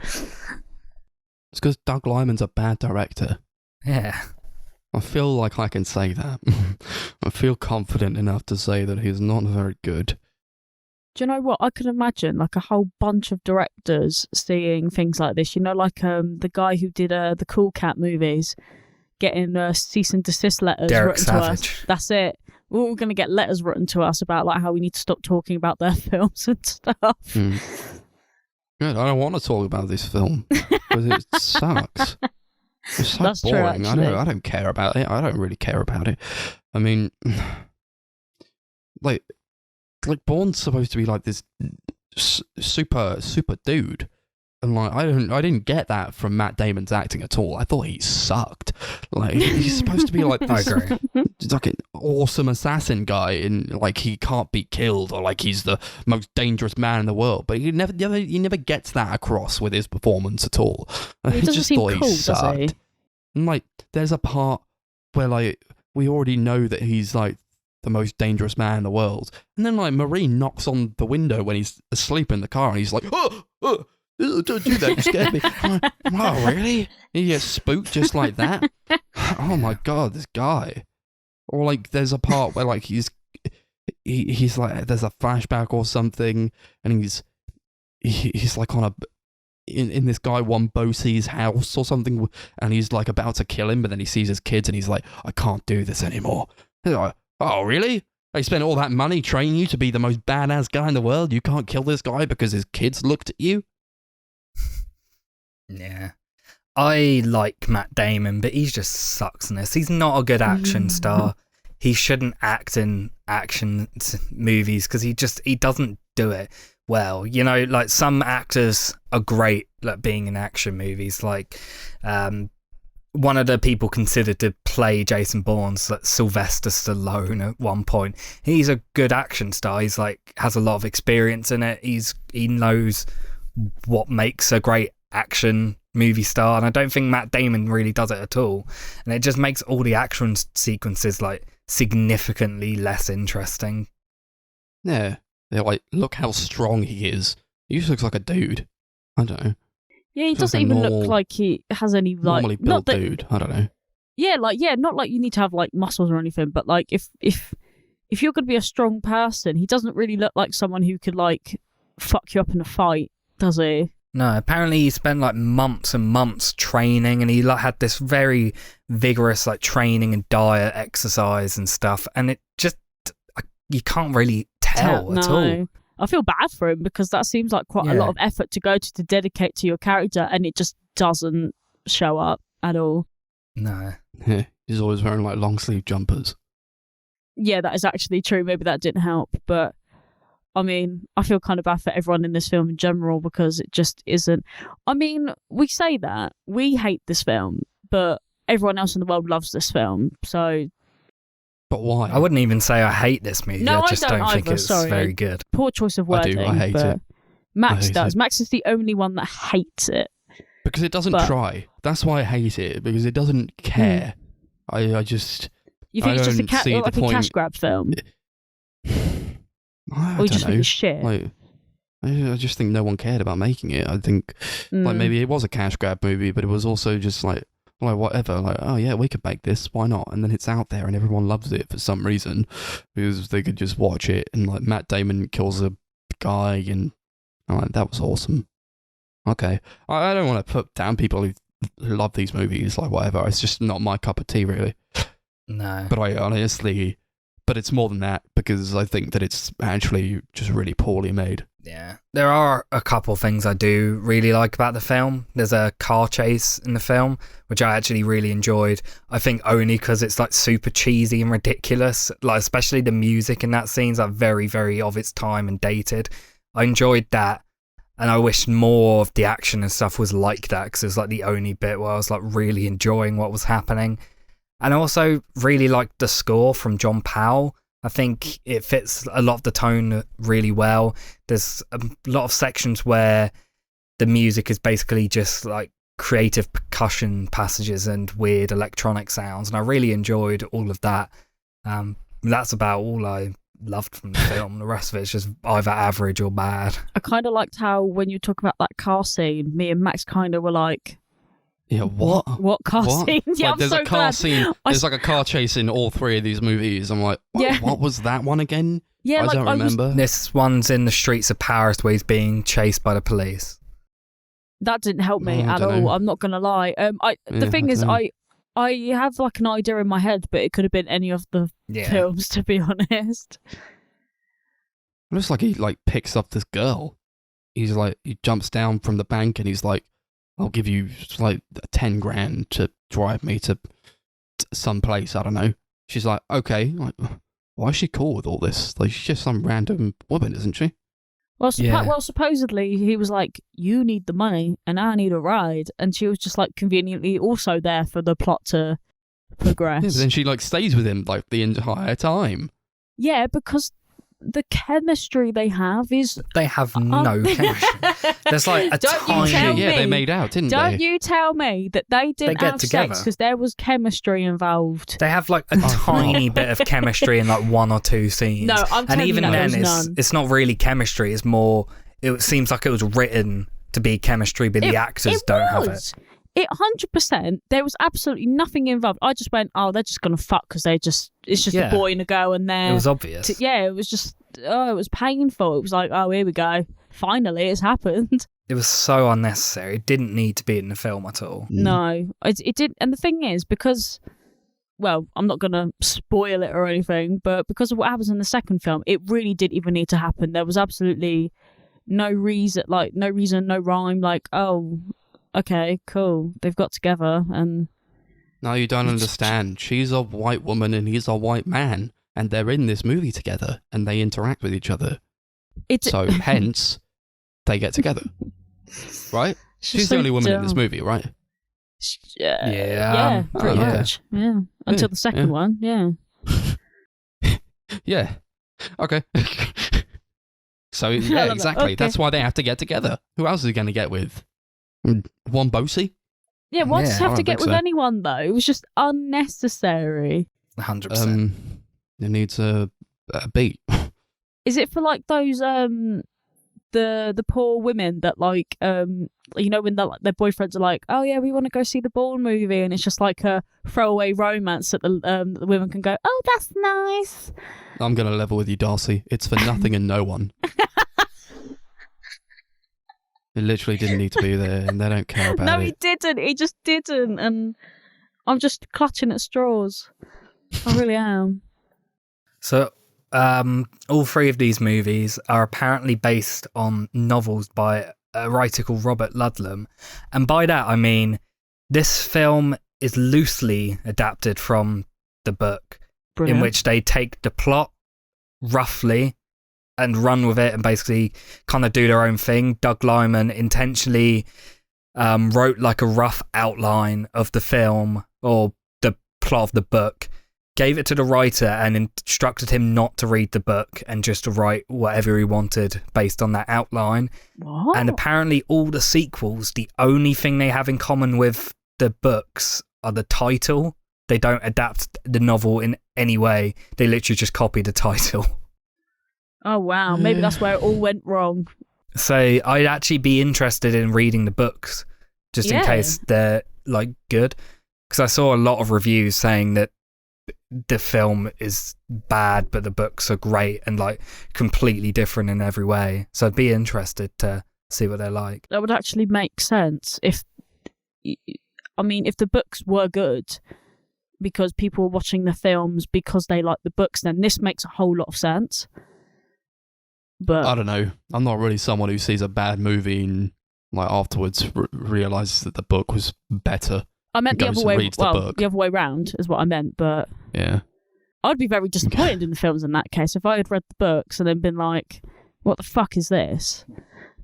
B: It's because Doug Liman's a bad director.
C: Yeah.
B: I feel like I can say that. I feel confident enough to say that he's not very good.
D: Do you know what? I can imagine like a whole bunch of directors seeing things like this. You know, like the guy who did the Cool Cat movies getting cease and desist letters
C: Derek
D: written
C: Savage.
D: to us. That's it. We're all going to get letters written to us about like how we need to stop talking about their films and stuff.
B: Good. I don't want to talk about this film because it sucks. It's so
D: That's true,
B: boring.
D: actually.
B: I don't care about it. I don't really care about it. I mean, like Bourne's supposed to be like this super dude, And like, I didn't get that from Matt Damon's acting at all. I thought he sucked. Like, he's supposed to be like
C: I
B: this,
C: agree.
B: he's like an awesome assassin guy, and like he can't be killed, or like he's the most dangerous man in the world. But he never gets that across with his performance at all.
D: He
B: I
D: doesn't
B: just
D: seem
B: thought
D: cool,
B: he
D: does
B: sucked.
D: he?
B: And like, there's a part where like we already know that he's like the most dangerous man in the world, and then like Marine knocks on the window when he's asleep in the car, and he's like, oh, don't do that, you scared me. I'm like, oh, really? He gets spooked just like that? Oh my god, this guy. Or like, there's a part where like he's like, there's a flashback or something, and he's like on in this guy Wombosi's house or something, and he's like about to kill him, but then he sees his kids, and he's like, I can't do this anymore. He's like, oh, really? They spent all that money training you to be the most badass guy in the world. You can't kill this guy because his kids looked at you?
C: Yeah. I like Matt Damon, but he just sucks in this. He's not a good action star. He shouldn't act in action movies because he doesn't do it well. You know, like some actors are great at being in action movies. Like one of the people considered to play Jason Bourne's like Sylvester Stallone at one point. He's a good action star. He's like has a lot of experience in it. He knows what makes a great action movie star, and I don't think Matt Damon really does it at all, and it just makes all the action sequences like significantly less interesting.
B: Yeah, they're like, look how strong he is. He just looks like a dude. I don't know.
D: Yeah, he
B: Looks
D: doesn't
B: like a
D: even
B: normal-
D: look like he has any like
B: Normally
D: not
B: built
D: that,
B: dude. I don't know.
D: Yeah, like not like you need to have like muscles or anything, but like if you're gonna be a strong person, he doesn't really look like someone who could like fuck you up in a fight, does he?
C: No, apparently he spent like months and months training, and he like had this very vigorous like training and diet, exercise and stuff, and it just you can't really tell at all.
D: I feel bad for him because that seems like quite a lot of effort to go to dedicate to your character, and it just doesn't show up at all.
C: No.
B: Yeah, he's always wearing like long sleeve jumpers.
D: Yeah, that is actually true. Maybe that didn't help, but I mean, I feel kind of bad for everyone in this film in general because it just isn't. I mean, we say that we hate this film, but everyone else in the world loves this film. So,
B: But why?
C: I wouldn't even say I hate this movie.
D: No,
C: I just
D: I don't
C: think
D: either,
C: it's
D: sorry.
C: very good.
D: poor choice of
B: I do,
D: wording.
B: I hate
D: but
B: it.
D: Max
B: I hate
D: does.
B: it.
D: Max is the only one that hates it.
B: Because it doesn't
D: But-
B: try. That's why I hate it. Because it doesn't care. I just.
D: You think
B: I
D: it's just
B: don't see
D: like
B: the
D: a cash
B: point-
D: grab film,
B: I
D: or you
B: don't
D: just
B: know.
D: think it's shit?
B: Like, I just think no one cared about making it. I think like
D: Mm.
B: maybe it was a cash grab movie, but it was also just like whatever. Like, oh yeah, we could make this. Why not? And then it's out there, and everyone loves it for some reason because they could just watch it. And like Matt Damon kills a guy, and I'm like, that was awesome. Okay, I don't want to put down people who love these movies. Like whatever, it's just not my cup of tea, really.
C: No.
B: But I honestly, but it's more than that because I think that it's actually just really poorly made.
C: Yeah. There are a couple things I do really like about the film. There's a car chase in the film, which I actually really enjoyed. I think only because it's like super cheesy and ridiculous. Like, especially the music in that scene's like very, very of its time and dated. I enjoyed that. And I wish more of the action and stuff was like that because it was like the only bit where I was like really enjoying what was happening. And I also really liked the score from John Powell. I think it fits a lot of the tone really well. There's a lot of sections where the music is basically just like creative percussion passages and weird electronic sounds, and I really enjoyed all of that. That's about all I loved from the film. The rest of it's just either average or bad.
D: I kind of liked how when you talk about that car scene, me and Max kind of were like,
B: Yeah, what?
D: What car
B: What?
D: scene? Yeah,
B: Like,
D: I'm
B: there's
D: so
B: a car
D: glad.
B: scene. There's like a car chase in all three of these movies. I'm like, what,
D: Yeah.
B: what was that one again?
D: Yeah,
B: I
D: like
B: don't
D: I was,
B: remember.
C: This one's in the streets of Paris where he's being chased by the police.
D: that didn't help me
B: I
D: at
B: don't
D: all.
B: know.
D: I'm not gonna lie. The
B: Yeah,
D: thing
B: I
D: is,
B: don't know.
D: I have like an idea in my head, but it could have been any of the
C: Yeah.
D: films, to be honest.
B: It looks like he like picks up this girl. He's like, he jumps down from the bank and he's like, I'll give you like 10 grand to drive me to some place. I don't know. She's like, okay. Like, why is she cool with all this? Like, she's just some random woman, isn't she?
D: Well, supposedly he was like, "You need the money, and I need a ride," and she was just like conveniently also there for the plot to progress.
B: Yeah, but then she like stays with him like the entire time.
D: Yeah, because the chemistry they have is...
C: They have no chemistry. There's like a tiny...
B: Yeah, they made out, didn't they?
D: Don't you tell me that they didn't
C: get
D: have
C: together.
D: sex because there was chemistry involved.
C: They have like a tiny bit of chemistry in like one or two scenes.
D: No, I'm telling
C: and even
D: you,
C: then,
D: there was none.
C: it's not really chemistry. It's more. It seems like it was written to be chemistry, but the actors don't have it.
D: It 100%. There was absolutely nothing involved. I just went, oh, they're just gonna fuck because it's just a boy and a girl, and they're.
C: It was obvious.
D: It was just. Oh, it was painful. It was like, oh, here we go. Finally, it's happened.
C: It was so unnecessary. It didn't need to be in the film at all.
D: No, it did. And the thing is, because, well, I'm not going to spoil it or anything, but because of what happens in the second film, it really did even need to happen. There was absolutely no reason, no rhyme, like, oh, okay, cool. They've got together and...
B: No, you don't understand. She's a white woman and he's a white man, and they're in this movie together and they interact with each other. So, hence, they get together. Right? She's the only woman in this movie, right?
C: Yeah.
D: Pretty much. Yeah. Until the second one, yeah.
B: Yeah. Okay. So, yeah, exactly.
D: Okay.
B: That's why they have to get together. Who else is he going to get with? One Bosie?
D: Yeah, why does he have
B: I
D: to
B: don't
D: get
B: think
D: with
B: so.
D: anyone, though? It was just unnecessary.
C: 100%.
B: It needs a beat.
D: Is it for, like, those, the poor women that, like, you know, when their boyfriends are like, oh, yeah, we want to go see the Bourne movie, and it's just like a throwaway romance that the women can go, oh, that's nice.
B: I'm going to level with you, Darcy. It's for nothing and no one. It literally didn't need to be there, and they don't care about it.
D: No, he didn't. He just didn't, and I'm just clutching at straws. I really am.
C: So, all three of these movies are apparently based on novels by a writer called Robert Ludlum. And by that, I mean, this film is loosely adapted from the book,
D: Brilliant.
C: in which they take the plot roughly and run with it and basically kind of do their own thing. Doug Liman intentionally wrote like a rough outline of the film or the plot of the book, gave it to the writer and instructed him not to read the book and just to write whatever he wanted based on that outline.
D: What?
C: And apparently all the sequels, the only thing they have in common with the books are the title. They don't adapt the novel in any way. They literally just copy the title.
D: Oh, wow. Maybe that's where it all went wrong.
C: So I'd actually be interested in reading the books just in case they're like good. Because I saw a lot of reviews saying that the film is bad, but the books are great and like completely different in every way. So I'd be interested to see what they're like.
D: That would actually make sense if the books were good because people were watching the films because they like the books, then this makes a whole lot of sense. But
B: I don't know. I'm not really someone who sees a bad movie and like afterwards realizes that the book was better.
D: I meant the
B: goes
D: other
B: and
D: way.
B: reads the
D: Well,
B: book.
D: the other way round is what I meant. But
B: Yeah.
D: I'd be very disappointed in the films in that case if I had read the books and then been like, "What the fuck is this?"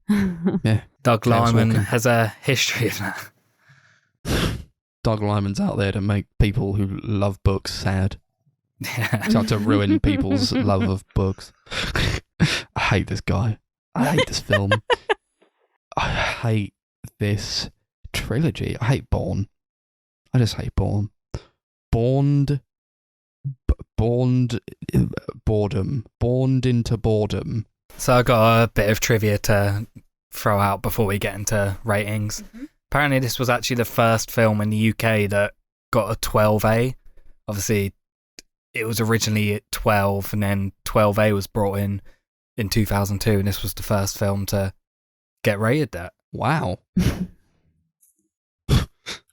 B: Yeah.
C: Doug
B: James
C: Liman
B: Walker.
C: has a history of that.
B: Doug Liman's out there to make people who love books sad.
C: Yeah.
B: He's out to ruin people's love of books. I hate this guy. I hate this film. I hate this trilogy. I hate Bourne. I just hate Bourne. Bourne into boredom.
C: So I got a bit of trivia to throw out before we get into ratings.
D: Mm-hmm.
C: Apparently this was actually the first film in the UK that got a 12A. Obviously, it was originally at 12 and then 12A was brought in 2002 and this was the first film to get rated that.
B: Wow.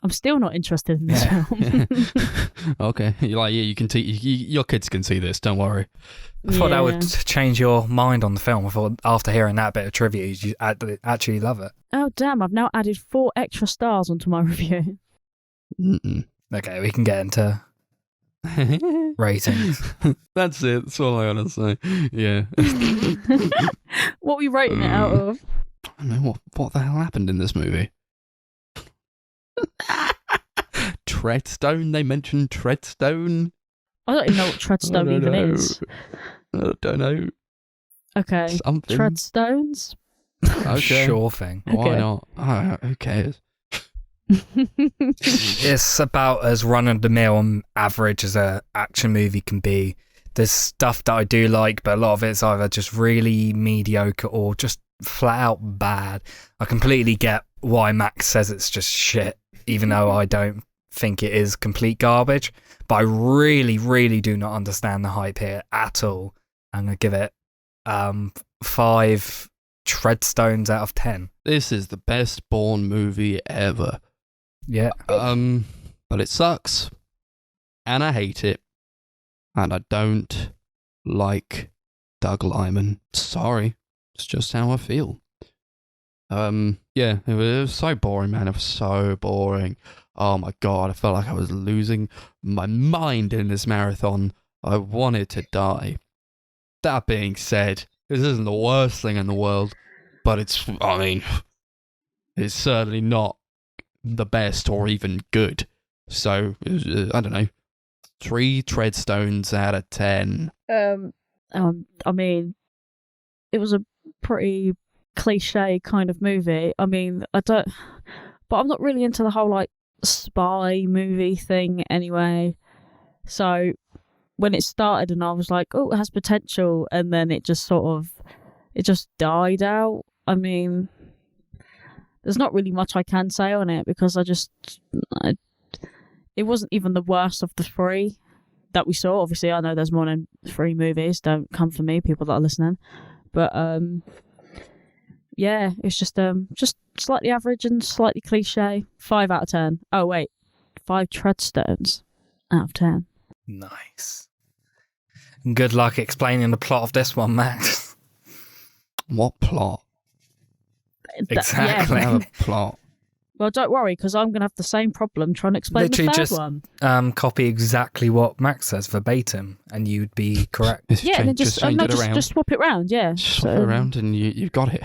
D: I'm still not interested in this film.
B: Okay. You're like, yeah, you can your kids can see this, don't worry.
C: I thought that would change your mind on the film. I thought after hearing that bit of trivia, you actually love it.
D: Oh damn! I've now added 4 extra stars onto my review.
B: Mm-mm.
C: Okay, we can get into Ratings.
B: That's it. That's all I want to say. Yeah.
D: What were you rating it out of?
B: I don't know what the hell happened in this movie. Treadstone. They mentioned Treadstone.
D: I don't even know what Treadstone even is.
B: I don't know.
D: Okay.
B: Something.
D: Treadstones?
B: Okay.
C: Sure thing.
B: Why
D: Okay.
B: not? Who cares?
C: It's about as run-of-the-mill and average as a action movie can be. There's stuff that I do like, but a lot of it's either just really mediocre or just flat out bad. I completely get why Max says it's just shit, even though I don't think it is complete garbage. But I really, really do not understand the hype here at all. I'm going to give it 5 Treadstones out of 10.
B: This is the best Bourne movie ever.
C: Yeah.
B: But it sucks, and I hate it, and I don't like Doug Liman. Sorry, it's just how I feel. Yeah, it was so boring, man. It was so boring. Oh my god, I felt like I was losing my mind in this marathon. I wanted to die. That being said, this isn't the worst thing in the world, but it's certainly not the best or even good. So, I don't know, 3 Treadstones out of 10.
D: I mean, it was a pretty cliche kind of movie. I mean, but I'm not really into the whole like spy movie thing anyway. So when it started and I was like, oh, it has potential, and then it just died out. I mean, there's not really much I can say on it because it wasn't even the worst of the 3 that we saw. Obviously, I know there's more than 3 movies. Don't come for me, people that are listening. But yeah, it's just slightly average and slightly cliche. 5 out of 10. Oh wait, 5 Treadstones out of 10.
C: Nice. Good luck explaining the plot of this one, Max.
B: What plot?
C: Exactly.
B: I have a plot.
D: Well, don't worry, because I'm going to have the same problem trying to explain
C: Literally
D: the third
C: just
D: one.
C: Copy exactly what Max says verbatim, and you'd be correct.
D: Yeah, and then
B: just change it around.
D: just swap it round. Yeah,
B: Swap it around, and you've got it.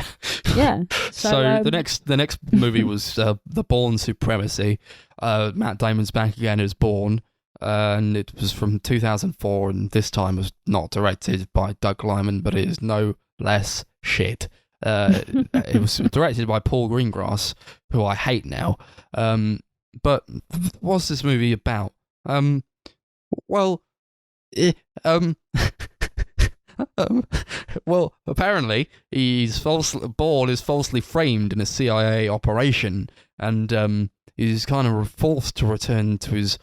D: Yeah.
B: So the next movie was The Bourne Supremacy. Matt Damon's back again as Bourne, and it was from 2004, and this time was not directed by Doug Liman, but it is no less shit. It was directed by Paul Greengrass, who I hate now. But what's this movie about? Well, apparently Bourne is falsely framed in a CIA operation, and he's kind of forced to return to his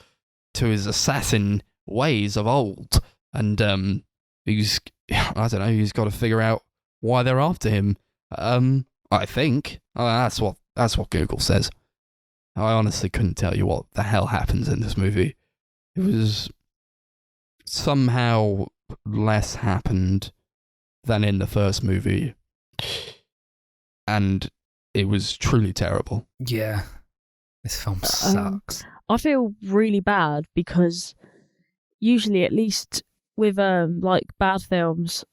B: assassin ways of old, and he's got to figure out why they're after him. I think that's what Google says. I honestly couldn't tell you what the hell happens in this movie. It was somehow less happened than in the first movie, and it was truly terrible.
C: Yeah, this film sucks.
D: I feel really bad because usually, at least with like bad films,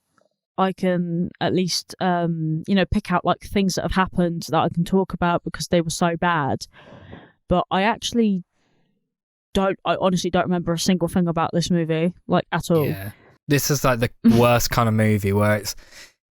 D: I can at least pick out like things that have happened that I can talk about because they were so bad. But I honestly don't remember a single thing about this movie, like at all.
C: Yeah, this is like the worst kind of movie where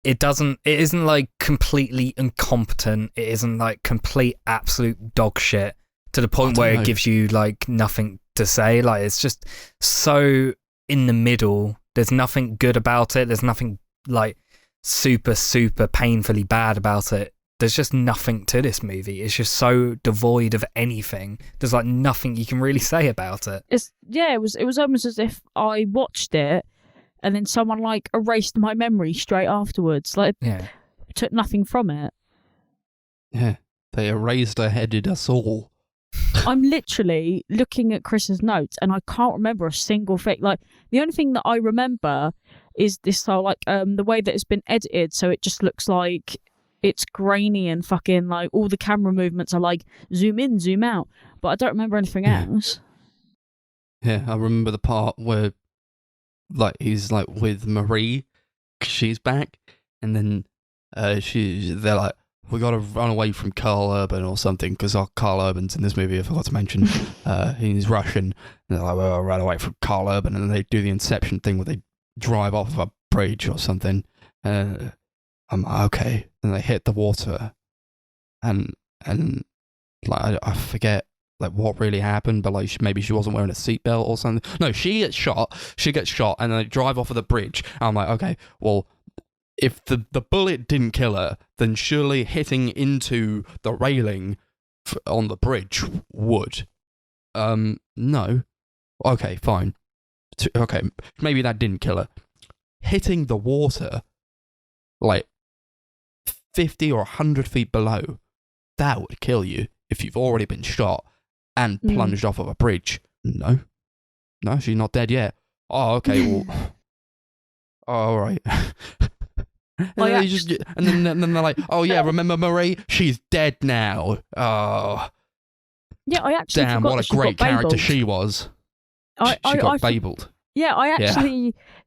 C: it isn't like completely incompetent. It isn't like complete absolute dog shit to the point where it gives you like nothing to say. Like it's just so in the middle. There's nothing good about it. There's nothing like super painfully bad about it. There's just nothing to this movie. It's just so devoid of anything. There's like nothing you can really say about it.
D: It was almost as if I watched it and then someone like erased my memory straight afterwards. Like took nothing from it.
B: Yeah, they erased-headed us all.
D: I'm literally looking at Chris's notes and I can't remember a single thing. Like the only thing that I remember is this the way that it's been edited, so it just looks like it's grainy and fucking like all the camera movements are like zoom in, zoom out. But I don't remember anything else.
B: Yeah, I remember the part where, like, he's like with Marie, 'cause she's back, and then they're like, we got to run away from Carl Urban or something, because Carl Urban's in this movie, I forgot to mention. He's Russian, and they're like, well, run away from Carl Urban, and then they do the Inception thing where they drive off of a bridge or something. I'm okay, and they hit the water, and like I forget like what really happened, but like maybe she wasn't wearing a seatbelt or something. No, she gets shot, and then they drive off of the bridge. I'm like, okay, well, if the bullet didn't kill her, then surely hitting into the railing on the bridge would. No. Okay, fine. Okay, maybe that didn't kill her. Hitting the water, like 50 or 100 feet below, that would kill you if you've already been shot and plunged off of a bridge. No, she's not dead yet. Oh, okay, well, all right. And then they're like, oh yeah, remember Marie? She's dead now. Oh,
D: yeah, I actually
B: damn,
D: forgot
B: what a great character she was. She got babeled.
D: Yeah,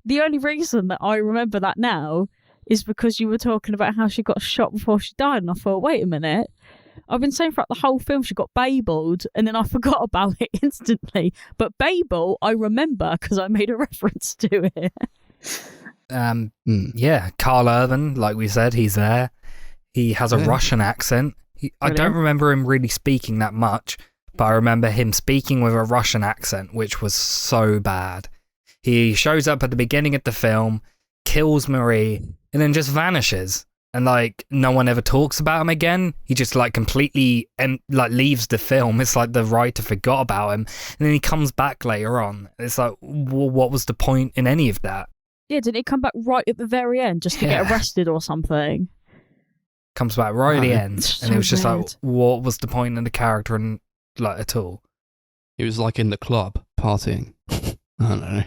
D: the only reason that I remember that now is because you were talking about how she got shot before she died, and I thought, wait a minute, I've been saying throughout the whole film she got babeled, and then I forgot about it instantly. But Babel, I remember because I made a reference to it.
C: Yeah, Carl Urban, like we said, he's there. He has a Russian accent. I don't remember him really speaking that much, but I remember him speaking with a Russian accent, which was so bad. He shows up at the beginning of the film, kills Marie, and then just vanishes. And like no one ever talks about him again. He just like completely leaves the film. It's like the writer forgot about him, and then he comes back later on. It's like, what was the point in any of that?
D: Yeah, didn't he come back right at the very end just to get arrested or something?
C: Comes back right at the end,
D: so
C: and it was just
D: weird.
C: like, what was the point in the character and like at all?
B: He was like in the club partying. I don't know.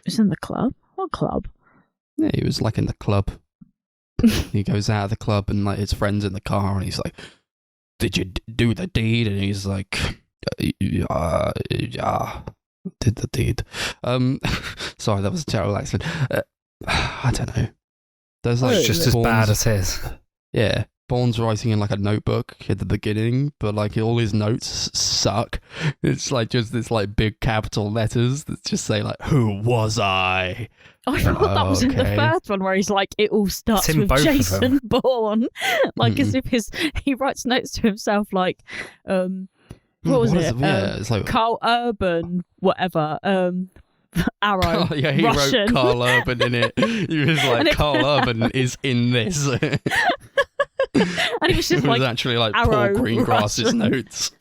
D: He's in the club? What club?
B: Yeah, he was like in the club. He goes out of the club and like his friend's in the car, and he's like, "Did you do the deed?" And he's like, "Yeah, did the deed." Sorry, that was a terrible accent. I don't know. There's like
C: It's just as bad as his.
B: Yeah, Bourne's writing in like a notebook at the beginning, but like all his notes suck. It's like just this like big capital letters that just say like, "Who was I?"
D: I thought that was in the
B: Okay.
D: first one where he's like, it all starts
C: It's in
D: with
C: both of
D: Jason
C: them.
D: Bourne. Like as if he writes notes to himself like, what was it?
B: Yeah, it's like
D: Carl Urban, whatever. Arrow.
B: yeah, he
D: Russian.
B: wrote Carl Urban in it. He was like, Carl Urban is in this.
D: And it was just
B: It was
D: like
B: actually like
D: Arrow,
B: Paul Greengrass's
D: Russian.
B: notes.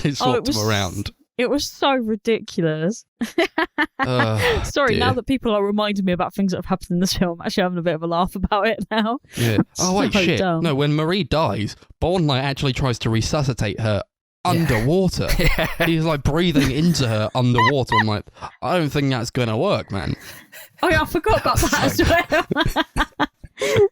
B: They swapped them around.
D: It was so ridiculous. Sorry,
B: dear.
D: now that people are reminding me about things that have happened in this film, I'm actually having a bit of a laugh about it now.
B: Yeah. Oh wait,
D: So
B: shit.
D: dumb.
B: No, when Marie dies, Bourne like actually tries to resuscitate her underwater. He's like breathing into her underwater. I'm like, I don't think that's gonna work, man.
D: Oh yeah, I forgot about that as well.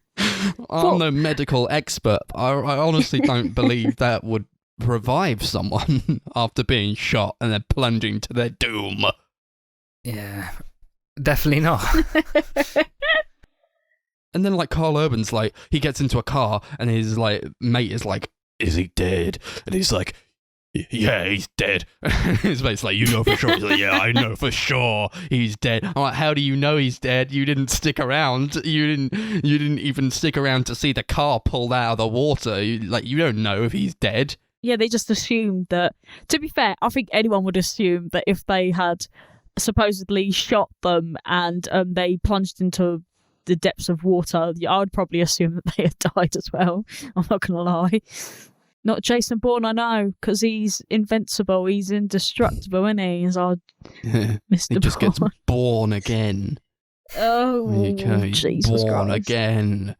B: I'm no medical expert. I honestly don't believe that would revive someone after being shot and then plunging to their doom.
C: Yeah, definitely not.
B: And then like Carl Urban's like, he gets into a car and his like mate is like, is he dead? And he's like, yeah, he's dead. His mate's like, you know for sure? He's like, yeah, I know for sure he's dead. I'm like, how do you know he's dead? You didn't stick around. You didn't even stick around to see the car pulled out of the water. You don't know if he's dead.
D: Yeah, they just assumed that. To be fair, I think anyone would assume that if they had supposedly shot them and they plunged into the depths of water, I would probably assume that they had died as well. I'm not going to lie. Not Jason Bourne, I know, because he's invincible. He's indestructible, isn't he? He's our Mr.
B: He just
D: Bourne.
B: gets born again.
D: Oh,
B: There you go, he's
D: Jesus
B: born
D: Christ.
B: again.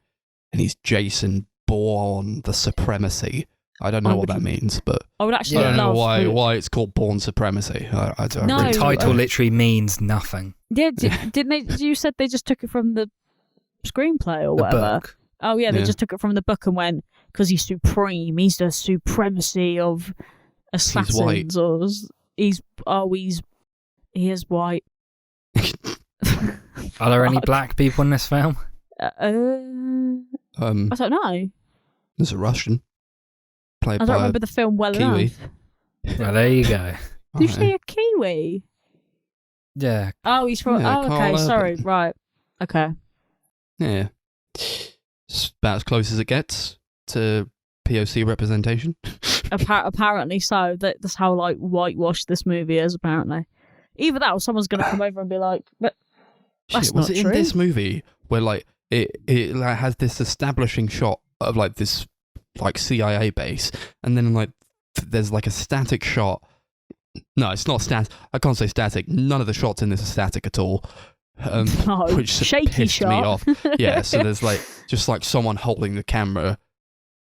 B: And he's Jason Bourne, the Supremacy. I don't know what that means, but
D: I would actually
B: I don't know
D: love
B: why it's called Bourne Supremacy. I don't
D: No,
B: really
C: The
B: know.
C: title literally means nothing.
D: Yeah, didn't they? You said they just took it from the screenplay or
C: The
D: whatever.
C: book.
D: Oh yeah, they
B: Yeah.
D: just took it from the book and went because he's supreme. He's the supremacy of assassins,
B: white.
D: or he's He is white.
C: Are there any black people in this film?
D: I don't know.
B: There's a Russian.
D: I don't remember the film well
B: Kiwi.
D: enough.
C: Well, there you go.
D: Did you say a Kiwi?
C: Yeah.
D: Oh, he's from...
B: Yeah,
D: okay,
B: Carl
D: sorry.
B: Urban.
D: Right. Okay.
B: Yeah. It's about as close as it gets to POC representation.
D: Apparently so. That's how, like, whitewashed this movie is, apparently. Either that or someone's going to come over and be like, but that's
B: Shit,
D: not
B: was it
D: true.
B: in this movie where, like, it like, has this establishing shot of, like, this, like, CIA base, and then, like, there's, like, a static shot. No, it's not static. I can't say static. None of the shots in this are static at all.
D: No,
B: which
D: shaky
B: pissed
D: shot.
B: me off. Yeah, so there's like just like someone holding the camera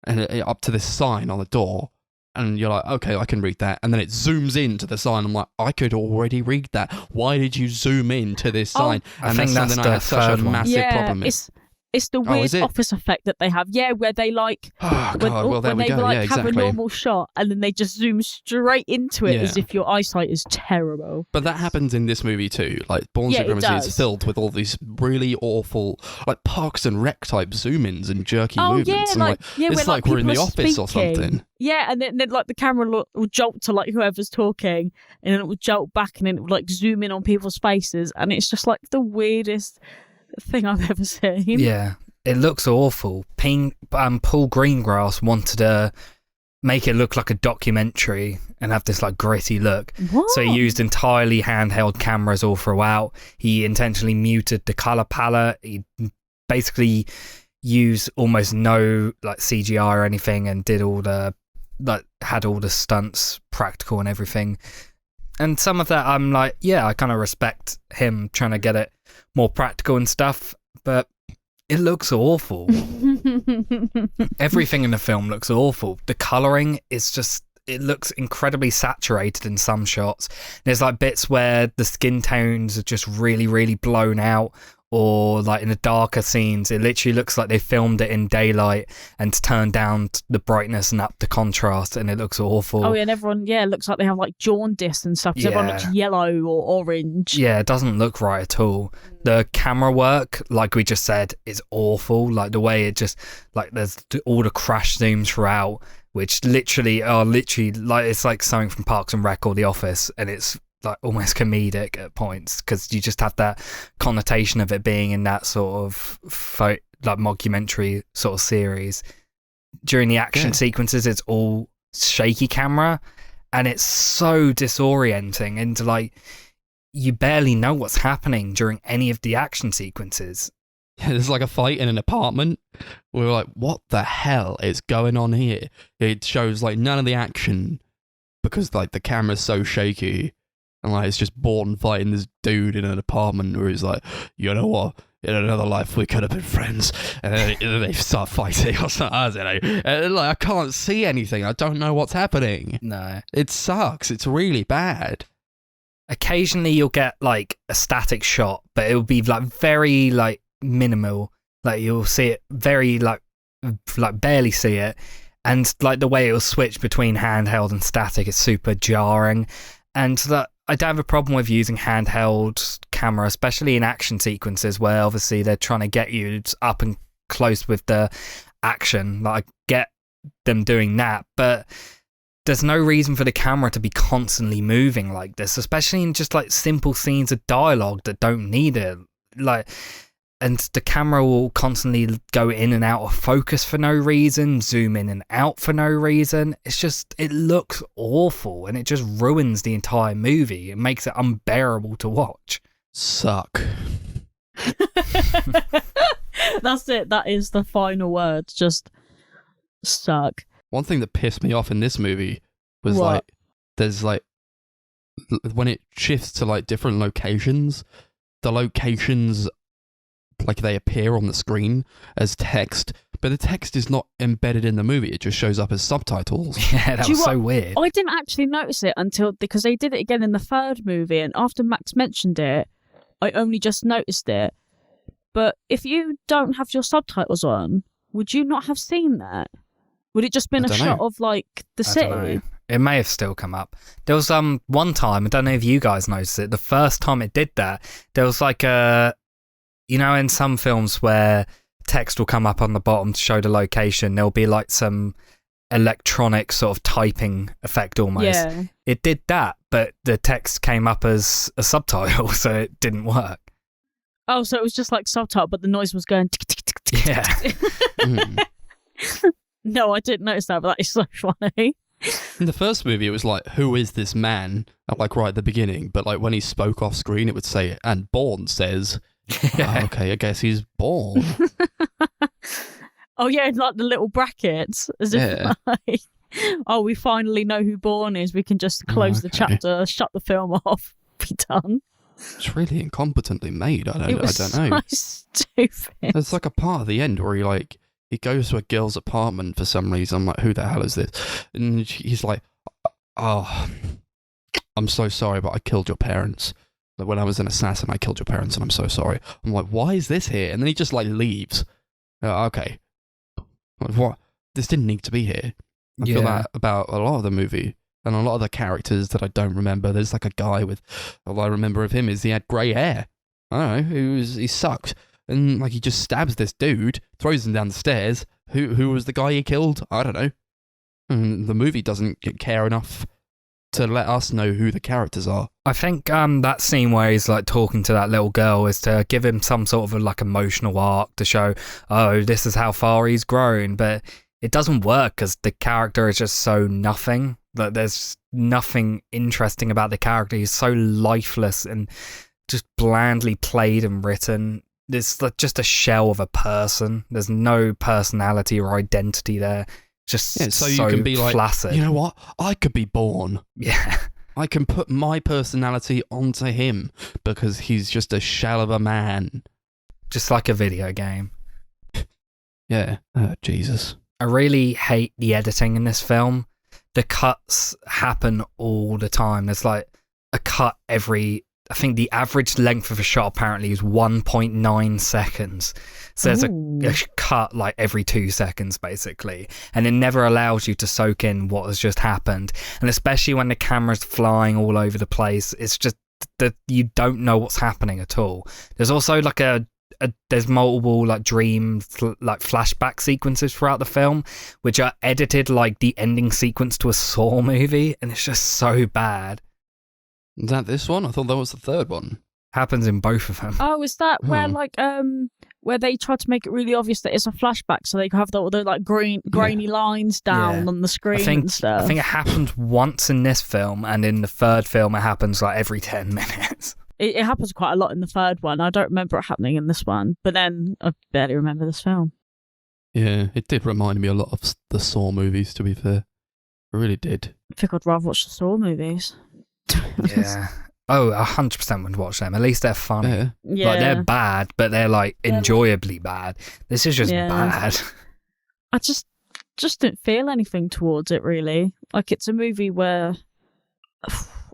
B: and up to this sign on the door, and you're like, okay, I can read that, and then it zooms into the sign. I'm like, I could already read that. Why did you zoom in to this sign?
C: I
B: And
C: think
B: that's
C: that's
B: something I
C: the
B: had such a
C: third one.
B: massive problem with.
D: It's the
B: Oh,
D: weird
B: is it?
D: office effect that they have. Yeah, where they like
B: Oh
D: when,
B: god, well there
D: when
B: we
D: they
B: go.
D: like
B: Yeah,
D: have a
B: exactly.
D: normal shot and then they just zoom straight into it as
B: Yeah.
D: if your eyesight is terrible.
B: But that happens in this movie too. Like Born
D: Yeah, it
B: Supremacy is
D: does.
B: filled with all these really awful, like Parks and Rec type zoom-ins and jerky
D: Oh yeah,
B: movements. And,
D: like yeah,
B: it's
D: where,
B: like we're in the
D: people are
B: office or
D: speaking.
B: something.
D: Yeah, and then like the camera will jolt to like whoever's talking, and then it will jolt back, and then it will like zoom in on people's faces, and it's just like the weirdest thing I've ever seen.
C: Yeah. It looks awful. Paul Greengrass wanted to make it look like a documentary and have this like gritty look.
D: What?
C: So he used entirely handheld cameras all throughout. He intentionally muted the color palette. He basically used almost no like CGI or anything and did all the like had all the stunts practical and everything. And some of that I'm like, yeah, I kind of respect him trying to get it more practical and stuff, but it looks awful. Everything in the film looks awful. The colouring is just, it looks incredibly saturated in some shots. There's like bits where the skin tones are just really, really blown out, or like in the darker scenes, it literally looks like they filmed it in daylight and turned down the brightness and up the contrast, and it looks awful.
D: Oh yeah, and everyone looks like they have like jaundice and stuff. 'Cause everyone
C: Yeah.
D: looks yellow or orange.
C: Yeah, it doesn't look right at all. The camera work, like we just said, is awful. Like the way it just, like there's all the crash zooms throughout, which literally are like, it's like something from Parks and Rec or The Office, and it's like almost comedic at points because you just have that connotation of it being in that sort of like mockumentary sort of series. During the action sequences, it's all shaky camera, and it's so disorienting, and like you barely know what's happening during any of the action sequences.
B: Yeah, there's like a fight in an apartment. We were like, what the hell is going on here? It shows like none of the action because like the camera's so shaky, and like it's just Bourne fighting this dude in an apartment where he's like, you know what? In another life we could have been friends, and then they start fighting or something. I don't know. And, like, I can't see anything. I don't know what's happening.
C: No.
B: It sucks. It's really bad.
C: Occasionally you'll get like a static shot, but it'll be like very like minimal. Like you'll see it very like barely see it, and like the way it'll switch between handheld and static is super jarring. And that I don't have a problem with using handheld camera, especially in action sequences where obviously they're trying to get you up and close with the action. Like I get them doing that, but there's no reason for the camera to be constantly moving like this, especially in just like simple scenes of dialogue that don't need it. Like, and the camera will constantly go in and out of focus for no reason, zoom in and out for no reason. It's just, it looks awful, and it just ruins the entire movie. It makes it unbearable to watch.
B: Suck.
D: That's it. That is the final word. Just suck.
B: One thing that pissed me off in this movie was
D: What?
B: like, there's like, when it shifts to like different locations, the locations, like they appear on the screen as text, but the text is not embedded in the movie. It just shows up as subtitles.
C: Yeah, that
D: Do you
C: was so
D: what?
C: weird.
D: I didn't actually notice it until because they did it again in the third movie, and after Max mentioned it, I only just noticed it. But if you don't have your subtitles on, would you not have seen that? Would it just been
B: I
D: a
B: don't
D: shot
B: know.
D: of like the
C: I
D: city?
C: don't know. It may have still come up. There was one time, I don't know if you guys noticed it, the first time it did that, there was like in some films where text will come up on the bottom to show the location, there'll be like some electronic sort of typing effect almost.
D: Yeah.
C: It did that, but the text came up as a subtitle, so it didn't work.
D: Oh, so it was just like subtitle, but the noise was going tick, tick, tick, tick,
C: Yeah.
D: tick. No, I didn't notice that, but that is so funny.
B: In the first movie, it was like, who is this man? Like right at the beginning, but like when he spoke off screen, it would say, and Bourne says,
C: Yeah.
B: oh, okay, I guess he's Bourne.
D: Oh yeah, like the little brackets, as if like, oh, we finally know who Bourne is. We can just close the
B: Okay.
D: chapter, shut the film off, be done.
B: It's really incompetently made. I
D: It was
B: don't know.
D: so stupid.
B: There's like a part at the end where he goes to a girl's apartment for some reason. I'm like, who the hell is this? And he's like, oh, I'm so sorry, but I killed your parents. Like when I was an assassin, I killed your parents, and I'm so sorry. I'm like, why is this here? And then he just like leaves. Okay, like, what? This didn't need to be here. I feel that about a lot of the movie and a lot of the characters that I don't remember. There's like a guy with, all I remember of him is he had grey hair. I don't know, he sucked. And like he just stabs this dude, throws him down the stairs. Who was the guy he killed? I don't know. And the movie doesn't care enough to let us know who the characters are.
C: I think that scene where he's like talking to that little girl is to give him some sort of like emotional arc to show, oh, this is how far he's grown. But it doesn't work because the character is just so nothing. That there's nothing interesting about the character. He's so lifeless and just blandly played and written. It's like just a shell of a person. There's no personality or identity there. Just
B: Yeah, so you can be like,
C: flaccid.
B: you know what? I could be Bourne.
C: Yeah.
B: I can put my personality onto him because he's just a shell of a man.
C: Just like a video game.
B: Yeah. Jesus.
C: I really hate the editing in this film. The cuts happen all the time. There's like a cut every... I think the average length of a shot apparently is 1.9 seconds. So there's a cut like every 2 seconds, basically. And it never allows you to soak in what has just happened. And especially when the camera's flying all over the place, it's just that you don't know what's happening at all. There's also like there's multiple like like flashback sequences throughout the film, which are edited like the ending sequence to a Saw movie. And it's just so bad.
B: Is that this one? I thought that was the third one.
C: Happens in both of them.
D: Oh, is that where
B: Oh.
D: like where they try to make it really obvious that it's a flashback, so they can have all the like grainy lines down
C: Yeah.
D: on the screen
C: I think
D: and stuff?
C: I think it happens once in this film, and in the third film it happens like every 10 minutes.
D: It happens quite a lot in the third one. I don't remember it happening in this one, but then I barely remember this film.
B: Yeah, it did remind me a lot of the Saw movies, to be fair. It really did.
D: I think I'd rather watch the Saw movies.
C: Yeah. Oh, 100% would watch them. At least they're funny.
B: Yeah.
D: Yeah.
C: Like they're bad, but they're like enjoyably bad. This is just
D: Yeah.
C: bad.
D: I just didn't feel anything towards it really. Like it's a movie where,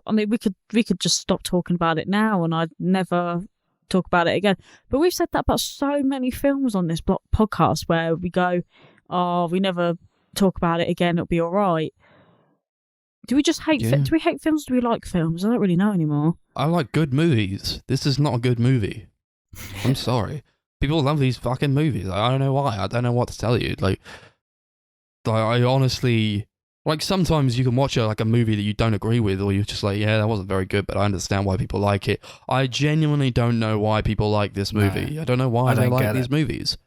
D: I mean, we could just stop talking about it now, and I'd never talk about it again. But we've said that about so many films on this podcast where we go, "Oh, we never talk about it again. It'll be all right." Do we just hate?
B: Yeah.
D: Do we hate films? Or do we like films? I don't really know anymore.
B: I like good movies. This is not a good movie. I'm sorry. People love these fucking movies. I don't know why. I don't know what to tell you. Like I honestly... Like, sometimes you can watch like a movie that you don't agree with, or you're just like, yeah, that wasn't very good, but I understand why people like it. I genuinely don't know why people like this movie.
C: No,
B: I don't know why
C: I
B: they
C: don't
B: like
C: get
B: these
C: it.
B: movies.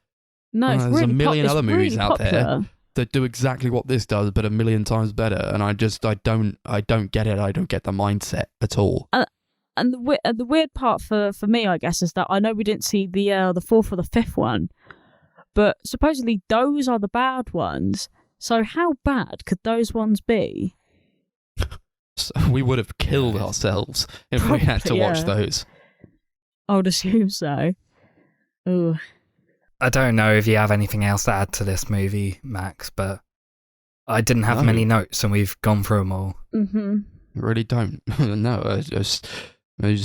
D: No, it's
B: there's
D: really
B: a million
D: it's
B: other movies
D: really
B: out there.
D: popular.
B: That do exactly what this does, but a million times better. And I don't get it. I don't get the mindset at all.
D: And the weird part for me, I guess, is that I know we didn't see the fourth or the fifth one, but supposedly those are the bad ones. So how bad could those ones be?
B: So we would have killed ourselves if we had to
D: Probably,
B: watch
D: yeah.
B: those.
D: I would assume so. Ooh.
C: I don't know if you have anything else to add to this movie, Max, but I didn't have
B: No.
C: many notes and we've gone through them all.
D: Mm-hmm.
B: I really don't. No, I just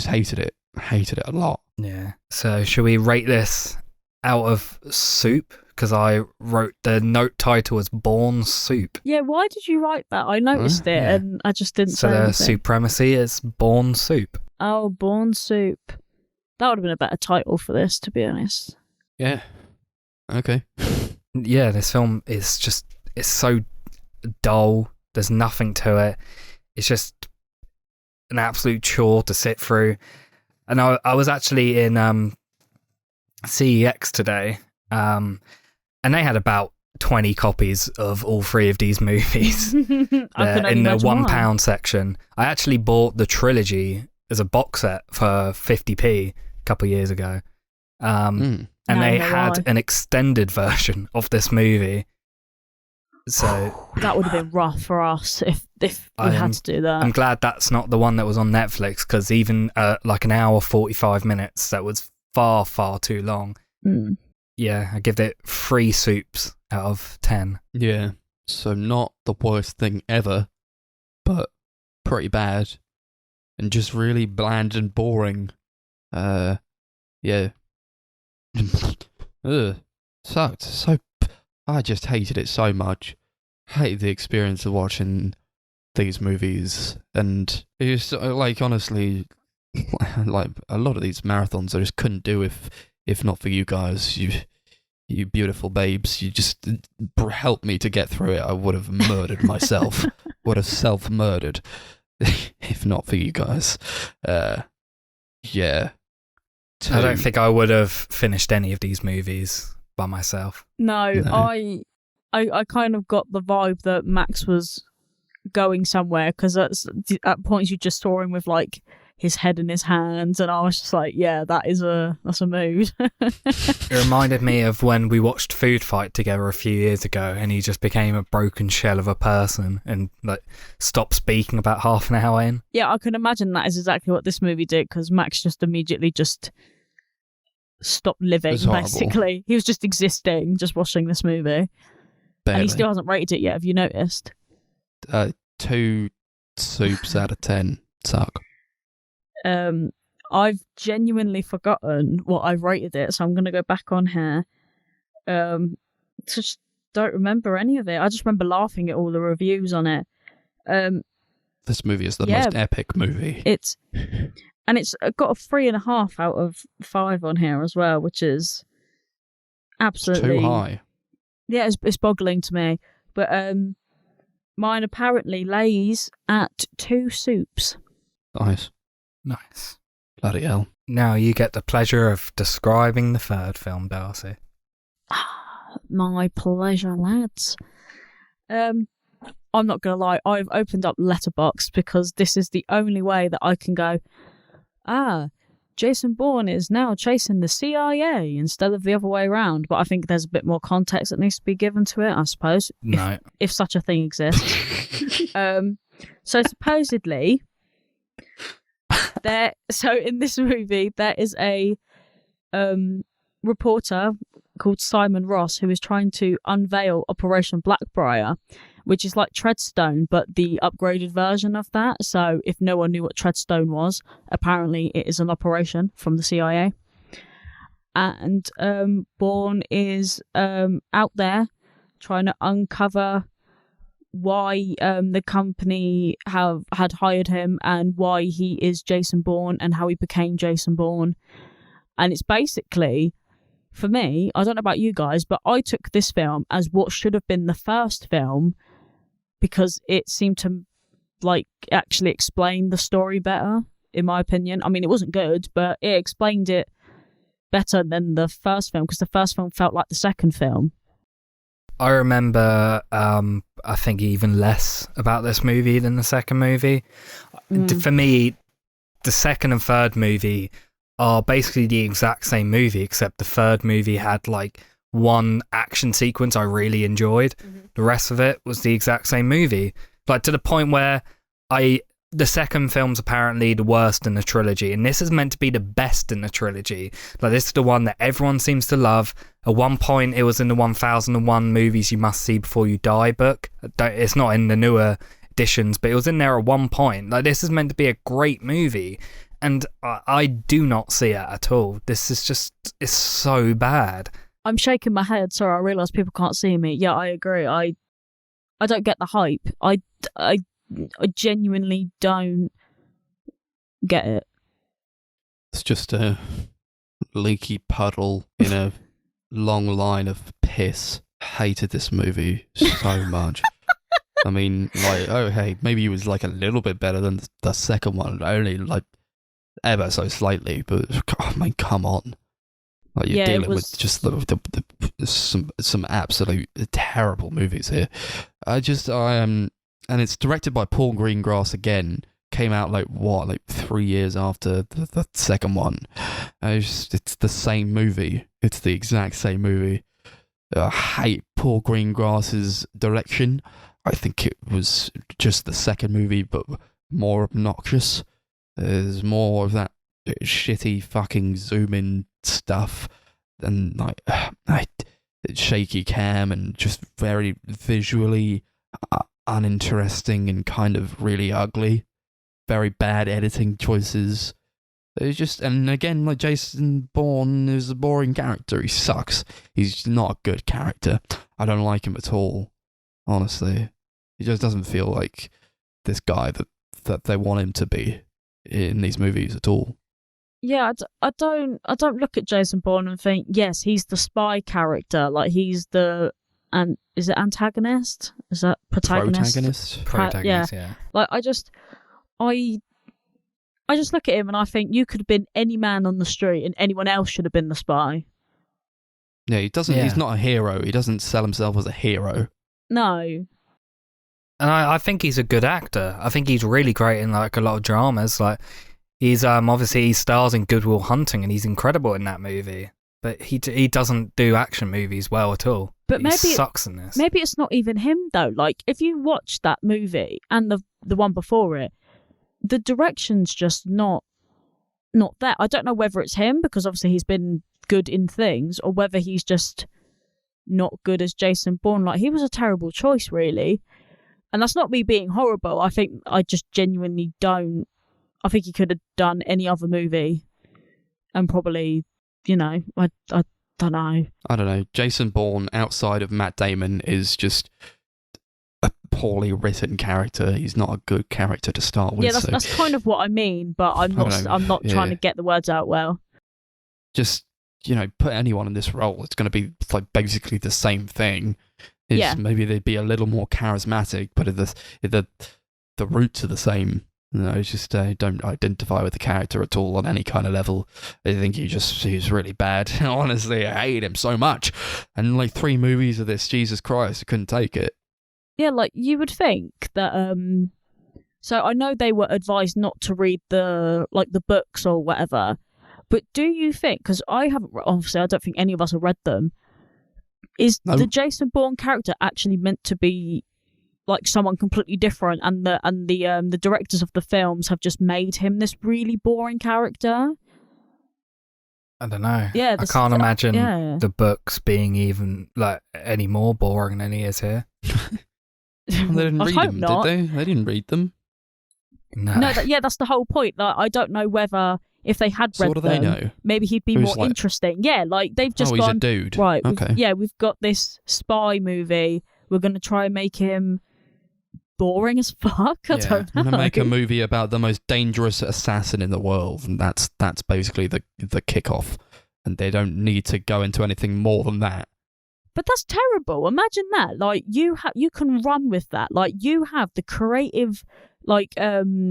B: hated it. I hated it a lot.
C: Yeah. So should we rate this out of Soup because I wrote the note title as Bourne Soup.
D: Yeah, why did you write that? I noticed it and I just didn't say anything.
C: So the supremacy is Bourne Soup.
D: Oh, Bourne Soup. That would have been a better title for this, to be honest.
B: Yeah. Okay.
C: Yeah, this film is just, it's so dull. There's nothing to it. It's just an absolute chore to sit through. And I was actually in CEX today, and they had about 20 copies of all three of these movies in the £1 section. I actually bought the trilogy as a box set for 50p a couple of years ago. And they had an extended version of this movie. So
D: that would have been rough for us if we had to do that.
C: I'm glad that's not the one that was on Netflix, because even like an hour 45 minutes, that was far, far too long. Yeah, I give it 3 soups out of 10.
B: Yeah, so not the worst thing ever, but pretty bad and just really bland and boring. Yeah. Sucked. So I just hated it so much. Hated the experience of watching these movies, and it was like, honestly, like a lot of these marathons I just couldn't do if not for you guys, you beautiful babes. You just helped me to get through it. I would have murdered myself. Would have self-murdered if not for you guys. Yeah.
C: I don't think I would have finished any of these movies by myself.
D: No. I kind of got the vibe that Max was going somewhere, because at points you just saw him with like his head in his hands, and I was just like, yeah, that's a mood.
C: It reminded me of when we watched Food Fight together a few years ago, and he just became a broken shell of a person and like stopped speaking about half an hour in.
D: Yeah, I can imagine that is exactly what this movie did, because Max just immediately just stopped living, basically. He was just existing, just watching this movie. Barely. And he still hasn't rated it yet, have you noticed?
B: 2 soups out of 10. Suck.
D: I've genuinely forgotten what I've rated it, so I'm going to go back on here. Just don't remember any of it. I just remember laughing at all the reviews on it.
B: This movie is the most epic movie.
D: It's got a 3.5 out of 5 on here as well, which is absolutely
B: too high.
D: Yeah, it's boggling to me. But mine apparently lays at 2 soups.
C: Nice.
B: Bloody hell.
C: Now you get the pleasure of describing the third film, Darcy.
D: My pleasure, lads. I'm not going to lie, I've opened up Letterboxd because this is the only way that I can go, Jason Bourne is now chasing the CIA instead of the other way around. But I think there's a bit more context that needs to be given to it, I suppose.
C: No.
D: If such a thing exists. So supposedly, so in this movie, there is a reporter called Simon Ross who is trying to unveil Operation Blackbriar, which is like Treadstone, but the upgraded version of that. So if no one knew what Treadstone was, apparently it is an operation from the CIA. And Bourne is out there trying to uncover why the company had hired him and why he is Jason Bourne and how he became Jason Bourne. And it's basically, for me, I don't know about you guys, but I took this film as what should have been the first film, because it seemed to like actually explain the story better, in my opinion. I mean, it wasn't good, but it explained it better than the first film, because the first film felt like the second film.
C: I remember, I think even less about this movie than the second movie. For me, the second and third movie are basically the exact same movie, except the third movie had like one action sequence I really enjoyed. The rest of it was the exact same movie. Like, to the point where the second film's apparently the worst in the trilogy, and this is meant to be the best in the trilogy. Like, this is the one that everyone seems to love. At one point, it was in the 1001 movies you must see before you die book. It's not in the newer editions, but it was in there at one point. Like, this is meant to be a great movie, And I do not see it at all. This is just, it's so bad.
D: I'm shaking my head. Sorry, I realise people can't see me. Yeah, I agree. I don't get the hype. I genuinely don't get it.
B: It's just a leaky puddle in a long line of piss. Hated this movie so much. I mean, like, oh, hey, maybe it was like a little bit better than the second one, only like ever so slightly, but I mean, come on. Like, you're dealing with just some absolute terrible movies here. And it's directed by Paul Greengrass again. Came out like 3 years after the second one. It's the same movie. It's the exact same movie. I hate Paul Greengrass's direction. I think it was just the second movie, but more obnoxious. There's more of that shitty fucking zoom in stuff and like shaky cam and just very visually uninteresting and kind of really ugly. Very bad editing choices. It's just, and again, like, Jason Bourne is a boring character. He sucks. He's not a good character. I don't like him at all, honestly. He just doesn't feel like this guy that they want him to be in these movies at all.
D: Yeah, I don't look at Jason Bourne and think, yes, he's the spy character. Like, he's the, and is it antagonist? Is that protagonist?
C: Protagonist, yeah.
D: Like, I just look at him and I think you could have been any man on the street and anyone else should have been the spy.
B: Yeah, he doesn't. Yeah. He's not a hero. He doesn't sell himself as a hero.
D: No.
C: And I think he's a good actor. I think he's really great in like a lot of dramas. Like, he's obviously he stars in Good Will Hunting and he's incredible in that movie. But he doesn't do action movies well at all.
D: But
C: he sucks in this.
D: Maybe it's not even him though. Like, if you watch that movie and the one before it, the direction's just not that. I don't know whether it's him, because obviously he's been good in things, or whether he's just not good as Jason Bourne. Like, he was a terrible choice, really. And that's not me being horrible. I think I just genuinely don't. I think he could have done any other movie and probably, you know, I don't know.
B: I don't know. Jason Bourne, outside of Matt Damon, is just a poorly written character. He's not a good character to start with.
D: Yeah, that's kind of what I mean, but I'm not trying to get the words out well.
B: Just, you know, put anyone in this role, it's going to be like basically the same thing. Maybe they'd be a little more charismatic, but the roots are the same. You know, it's just don't identify with the character at all on any kind of level. I think he's really bad. Honestly, I hate him so much. And like 3 movies of this, Jesus Christ, I couldn't take it.
D: Yeah, like, you would think that so I know they were advised not to read the books or whatever, but do you think, because I don't think any of us have read them, is the Jason Bourne character actually meant to be like someone completely different, and the directors of the films have just made him this really boring character?
C: I don't know.
D: Yeah,
C: I can't imagine the books being even like any more boring than he is here.
B: They didn't read them, did they? They didn't read them.
C: No.
D: That's the whole point. Like, I don't know whether if they had read
B: what do
D: them,
B: they know?
D: maybe he'd be more interesting. Yeah, like, they've just
B: he's
D: gone,
B: a dude.
D: Right,
B: okay.
D: we've got this spy movie. We're going to try and make him boring as fuck. I don't know.
B: I'm going to make a movie about the most dangerous assassin in the world, and that's basically the kickoff. And they don't need to go into anything more than that.
D: But that's terrible. Imagine that. Like, you can run with that. Like, you have the creative, like,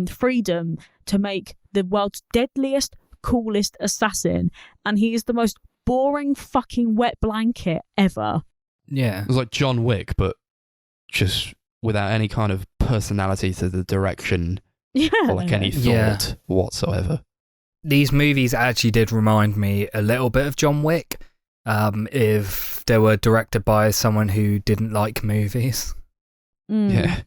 D: freedom to make the world's deadliest, coolest assassin, and he is the most boring fucking wet blanket ever.
C: Yeah.
B: It was like John Wick, but just without any kind of personality to the direction or like any thought whatsoever.
C: These movies actually did remind me a little bit of John Wick, if they were directed by someone who didn't like movies.
B: Yeah.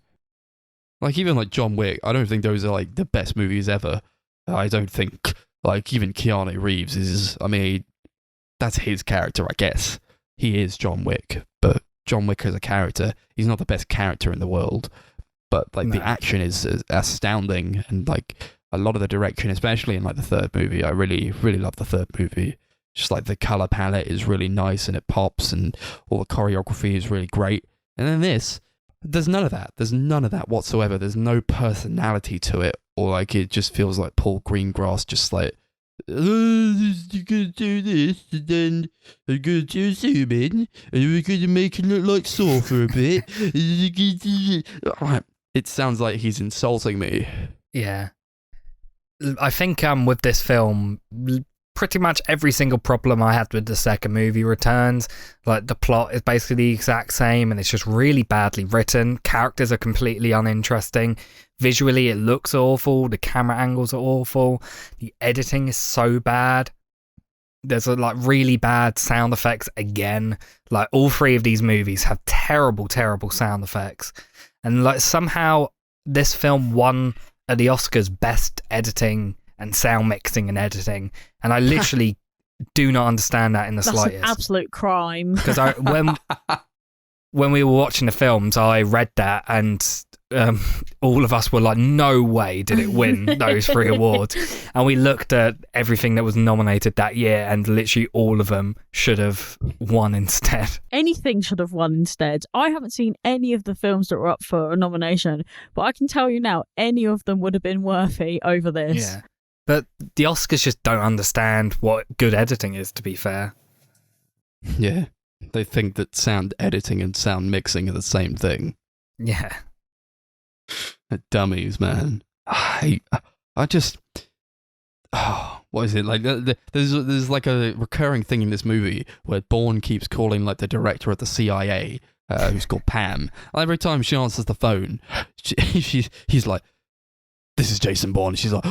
B: Like, even like John Wick, I don't think those are like the best movies ever. I don't think, like, even Keanu Reeves is, I mean, that's his character, I guess. He is John Wick, but John Wick as a character, he's not the best character in the world. But like the action is astounding, and like a lot of the direction, especially in like the third movie. I really, really love the third movie. Just like the color palette is really nice and it pops, and all the choreography is really great. And then this, there's none of that. There's none of that whatsoever. There's no personality to it, or like it just feels like Paul Greengrass just like, you're gonna do this, and then I'm gonna do zoom in, and we're gonna make it look like Saw for a bit. Right. It sounds like he's insulting me.
C: Yeah. I think with this film, pretty much every single problem I had with the second movie returns. Like, the plot is basically the exact same, and it's just really badly written. Characters are completely uninteresting. Visually, it looks awful. The camera angles are awful. The editing is so bad. There's like really bad sound effects again. Like, all three of these movies have terrible, terrible sound effects. And like, somehow this film won at the Oscars best editing and sound mixing and editing, and I literally do not understand that in the slightest.
D: That's an absolute crime.
C: Because when we were watching the films, I read that, and all of us were like, no way did it win those 3 awards. And we looked at everything that was nominated that year, and literally all of them should have won instead.
D: Anything should have won instead. I haven't seen any of the films that were up for a nomination, but I can tell you now, any of them would have been worthy over this.
C: Yeah. But the Oscars just don't understand what good editing is, to be fair.
B: Yeah. They think that sound editing and sound mixing are the same thing.
C: Yeah.
B: Dummies, man. I just... Oh, what is it? Like, there's like a recurring thing in this movie where Bourne keeps calling like the director of the CIA, who's called Pam. Every time she answers the phone, he's like, "This is Jason Bourne." She's like,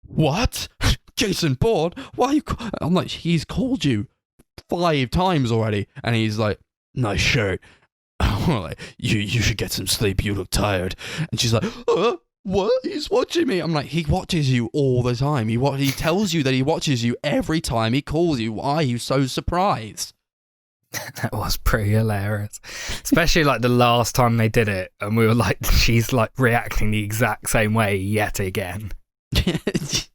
B: "What? Jason Bourne? Why are you?" I'm like, "He's called you 5 times already," and he's like, "Nice shirt." I'm like, you should get some sleep. You look tired. And she's like, "What? He's watching me." I'm like, "He watches you all the time. He tells you that he watches you every time he calls you. Why are you so surprised?"
C: That was pretty hilarious. Especially like the last time they did it, and we were like, she's like reacting the exact same way yet again.
B: It's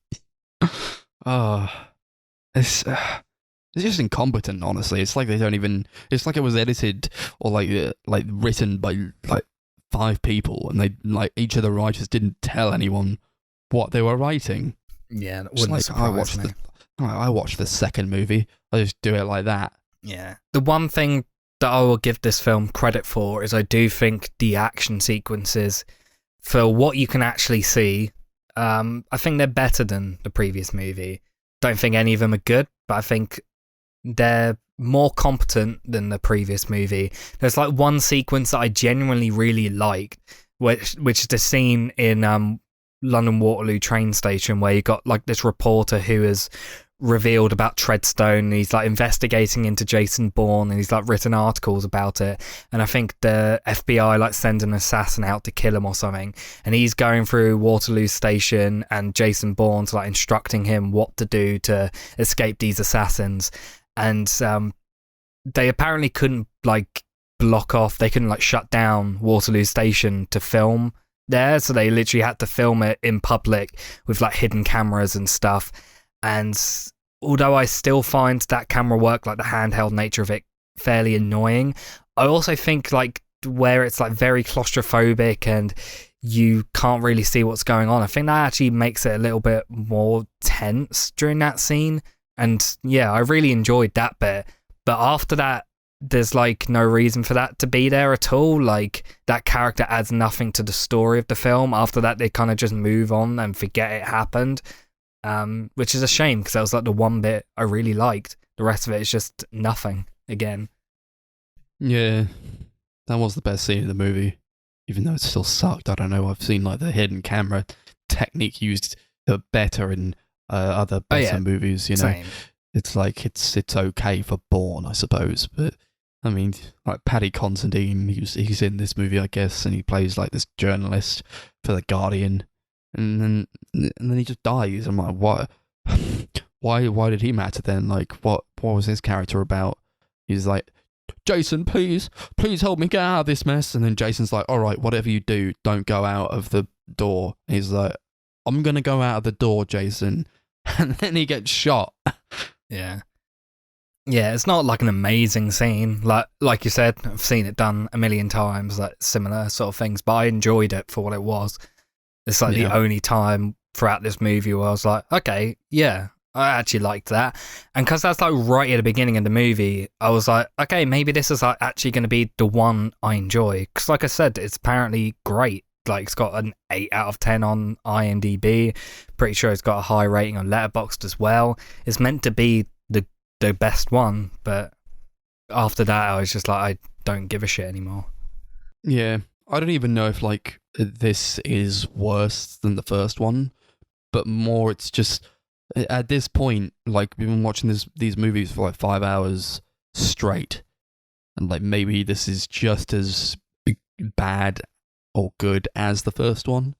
B: just incompetent, honestly. It's like they don't even... It's like it was edited or like written by like 5 people, and they like each of the writers didn't tell anyone what they were writing.
C: Yeah, that wouldn't surprise me.
B: I watched the second movie. I just do it like that.
C: Yeah. The one thing that I will give this film credit for is I do think the action sequences, for what you can actually see, I think they're better than the previous movie. Don't think any of them are good, but I think they're more competent than the previous movie. There's like one sequence that I genuinely really liked, which is the scene in London Waterloo train station where you got like this reporter who has revealed about Treadstone, and he's like investigating into Jason Bourne, and he's like written articles about it, and I think the FBI like send an assassin out to kill him or something, and he's going through Waterloo station, and Jason Bourne's like instructing him what to do to escape these assassins. And they apparently couldn't like block off, they couldn't like shut down Waterloo station to film there, so they literally had to film it in public with like hidden cameras and stuff. And although I still find that camera work, like the handheld nature of it, fairly annoying, I also think like where it's like very claustrophobic and you can't really see what's going on, I think that actually makes it a little bit more tense during that scene. And yeah, I really enjoyed that bit. But after that, there's like no reason for that to be there at all. Like, that character adds nothing to the story of the film. After that, they kind of just move on and forget it happened. Which is a shame, because that was like the one bit I really liked. The rest of it is just nothing again.
B: Yeah, that was the best scene in the movie, even though it still sucked. I don't know, I've seen like the hidden camera technique used better in other better movies, you know.
C: Same.
B: It's like it's okay for Bourne, I suppose, but I mean, like Paddy Considine, he's in this movie, I guess, and he plays like this journalist for The Guardian. And then he just dies. I'm like, what? Why did he matter then? Like, what was his character about? He's like, "Jason, please help me get out of this mess." And then Jason's like, "All right, whatever you do, don't go out of the door." And he's like, I'm going to go out of the door, Jason. And then he gets shot.
C: Yeah. Yeah, it's not like an amazing scene. Like you said, I've seen it done a million times, like similar sort of things, but I enjoyed it for what it was. It's like the only time throughout this movie where I was like, okay, yeah, I actually liked that. And because that's like right at the beginning of the movie, I was like, okay, maybe this is like actually going to be the one I enjoy. Because like I said, it's apparently great. Like it's got an 8 out of 10 on IMDb. Pretty sure it's got a high rating on Letterboxd as well. It's meant to be the best one, but after that I was just like, I don't give a shit anymore.
B: Yeah, I don't even know if like this is worse than the first one, but more it's just at this point, like we've been watching these movies for like 5 hours straight, and like maybe this is just as bad or good as the first one,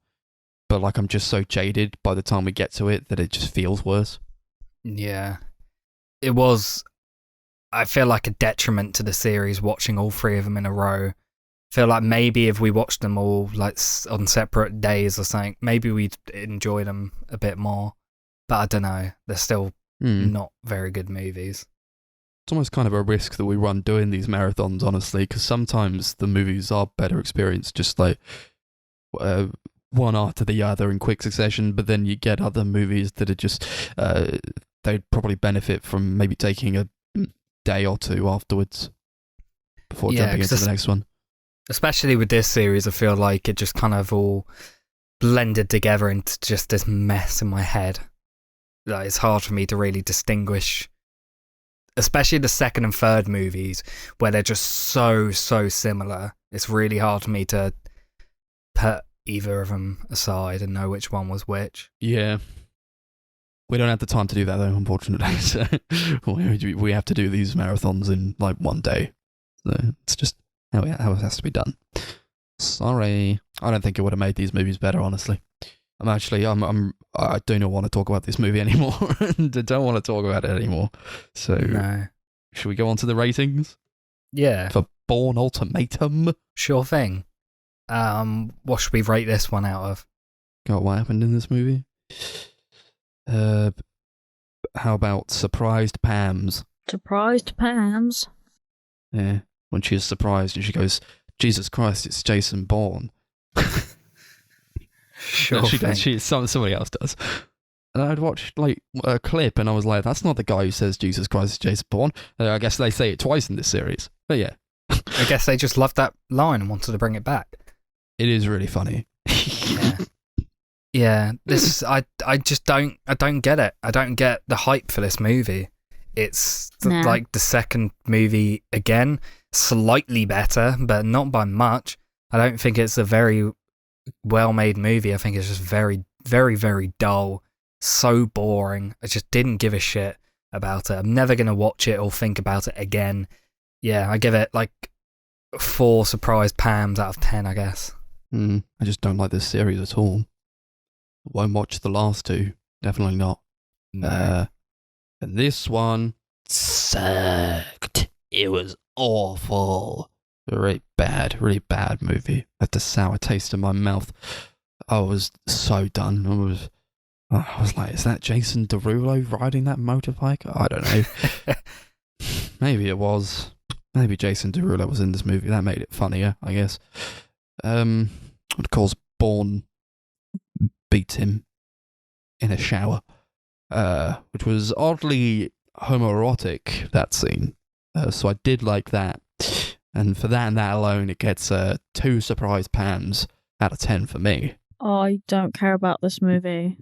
B: but like I'm just so jaded by the time we get to it that it just feels worse.
C: Yeah. It was, I feel like, a detriment to the series watching all 3 of them in a row. I feel like maybe if we watched them all like on separate days or something, maybe we'd enjoy them a bit more. But I don't know, they're still not very good movies.
B: It's almost kind of a risk that we run doing these marathons, honestly, because sometimes the movies are better experience, just like one after the other in quick succession, but then you get other movies that are just... they'd probably benefit from maybe taking a day or two afterwards before jumping into the next one.
C: Especially with this series, I feel like it just kind of all blended together into just this mess in my head. Like, it's hard for me to really distinguish, especially the second and third movies, where they're just so similar. It's really hard for me to put either of them aside and know which one was which.
B: Yeah. We don't have the time to do that, though, unfortunately. So we have to do these marathons in, like, one day. So it's just how it has to be done. Sorry. I don't think it would have made these movies better, honestly. I do not want to talk about this movie anymore. I don't want to talk about it anymore. So,
C: no.
B: Should we go on to the ratings?
C: Yeah.
B: For Bourne Ultimatum?
C: Sure thing. What should we rate this one out of?
B: God, what happened in this movie? How about Surprised Pams?
D: Surprised Pams?
B: Yeah, when she is surprised and she goes, Jesus Christ, it's Jason Bourne.
C: Sure
B: thing. Somebody else does. And I'd watched like a clip and I was like, that's not the guy who says Jesus Christ, it's Jason Bourne. I guess they say it twice in this series. But yeah.
C: I guess they just loved that line and wanted to bring it back.
B: It is really funny.
C: Yeah. Yeah, this I just don't get it. I don't get the hype for this movie. It's like the second movie again, slightly better, but not by much. I don't think it's a very well-made movie. I think it's just very, very, very dull, so boring. I just didn't give a shit about it. I'm never going to watch it or think about it again. Yeah, I give it like 4 surprised Pams out of 10, I guess.
B: I just don't like this series at all. Won't watch the last 2. Definitely not.
C: No.
B: And this one sucked. It was awful. Really bad movie. Left a sour taste in my mouth. I was so done. I was like, is that Jason Derulo riding that motorbike? I don't know. Maybe it was. Maybe Jason Derulo was in this movie. That made it funnier, I guess. Of course, Bourne beat him in a shower, which was oddly homoerotic, that scene. So I did like that. And for that and that alone, it gets 2 surprise Pams out of 10 for me.
D: I don't care about this movie,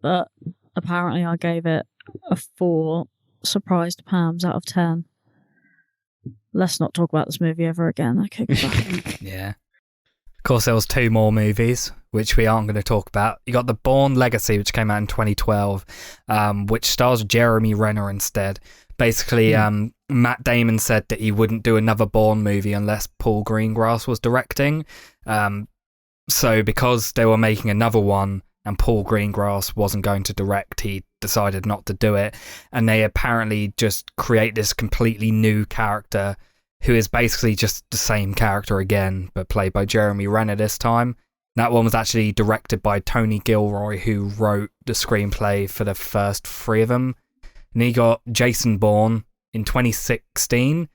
D: but apparently I gave it a 4 surprised Pams out of 10. Let's not talk about this movie ever again. Okay, goodbye.
C: Yeah. Of course, there was 2 more movies, which we aren't going to talk about. You got The Bourne Legacy, which came out in 2012, which stars Jeremy Renner instead. Basically, Matt Damon said that he wouldn't do another Bourne movie unless Paul Greengrass was directing. So because they were making another one and Paul Greengrass wasn't going to direct, he decided not to do it. And they apparently just create this completely new character who is basically just the same character again, but played by Jeremy Renner this time. That one was actually directed by Tony Gilroy, who wrote the screenplay for the first 3 of them. And he got Jason Bourne in 2016,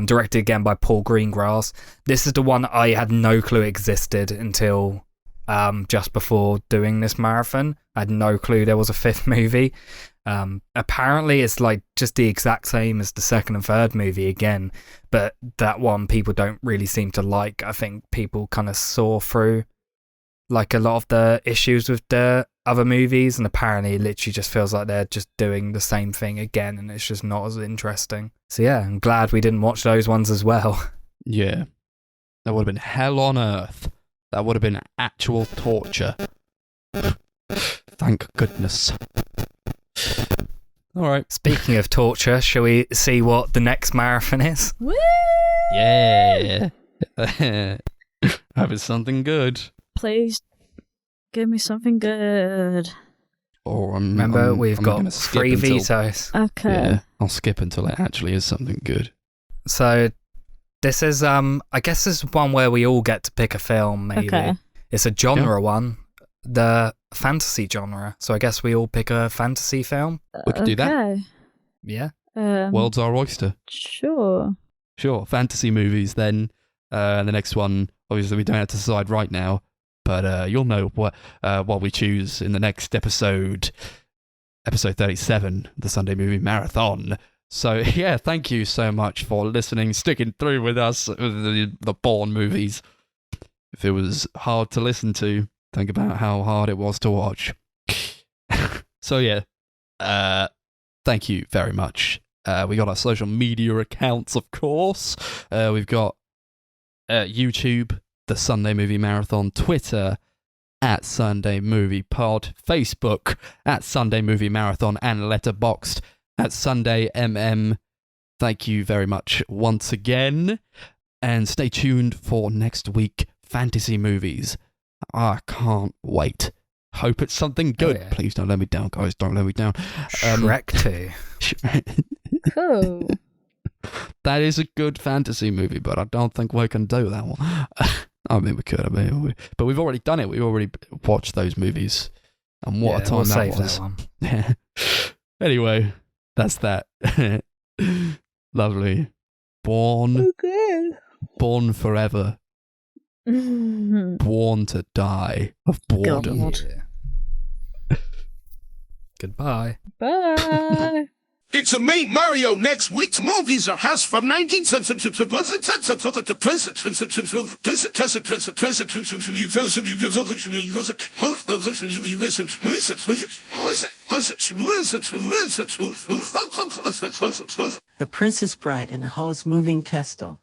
C: directed again by Paul Greengrass. This is the one I had no clue existed until just before doing this marathon. I had no clue there was a 5th movie. Apparently it's like just the exact same as the 2nd and 3rd movie again, but that one people don't really seem to like. I think people kind of saw through like a lot of the issues with the other movies, and apparently it literally just feels like they're just doing the same thing again, and it's just not as interesting. So yeah, I'm glad we didn't watch those ones as well.
B: Yeah. That would have been hell on earth. That would have been actual torture. Thank goodness. All right.
C: Speaking of torture, shall we see what the next marathon is?
D: Woo!
B: Yeah. Hope it's something good.
D: Please give me something good.
B: Or
C: Remember, we've got
B: gonna skip
C: 3
B: until-
C: vetoes.
D: Okay.
B: Yeah, I'll skip until it actually is something good.
C: So this is, I guess this is one where we all get to pick a film, maybe.
D: Okay.
C: It's a genre one, the fantasy genre. So I guess we all pick a fantasy film.
B: We could do that.
D: Okay.
C: Yeah.
B: World's our oyster.
D: Sure.
B: Sure, fantasy movies then. The next one, obviously we don't have to decide right now, but you'll know what we choose in the next episode 37, the Sunday Movie Marathon. So yeah, thank you so much for listening, sticking through with us with the Bourne movies. If it was hard to listen to, think about how hard it was to watch. So yeah, thank you very much. We got our social media accounts, of course. We've got YouTube, the Sunday Movie Marathon, Twitter at Sunday Movie Pod, Facebook at Sunday Movie Marathon, and Letterboxd at Sunday MM. Thank you very much once again, and stay tuned for next week, fantasy movies. I can't wait. Hope it's something good.
C: Oh, yeah.
B: Please don't let me down, guys. Don't let me down.
C: Shrek 2.
D: Cool.
B: That is a good fantasy movie, but I don't think we can do that one. I mean, we could, but we've already done it. We already watched those movies, and what a time
C: we'll
B: that
C: save
B: was.
C: that one.
B: Anyway, that's that. Lovely. Born forever. Born to die of boredom.
D: God.
C: Yeah. Goodbye.
D: Bye.
E: It's a me, Mario. Next week's movies are has from 19th to
F: The Princess Bride in Hall's Moving Castle.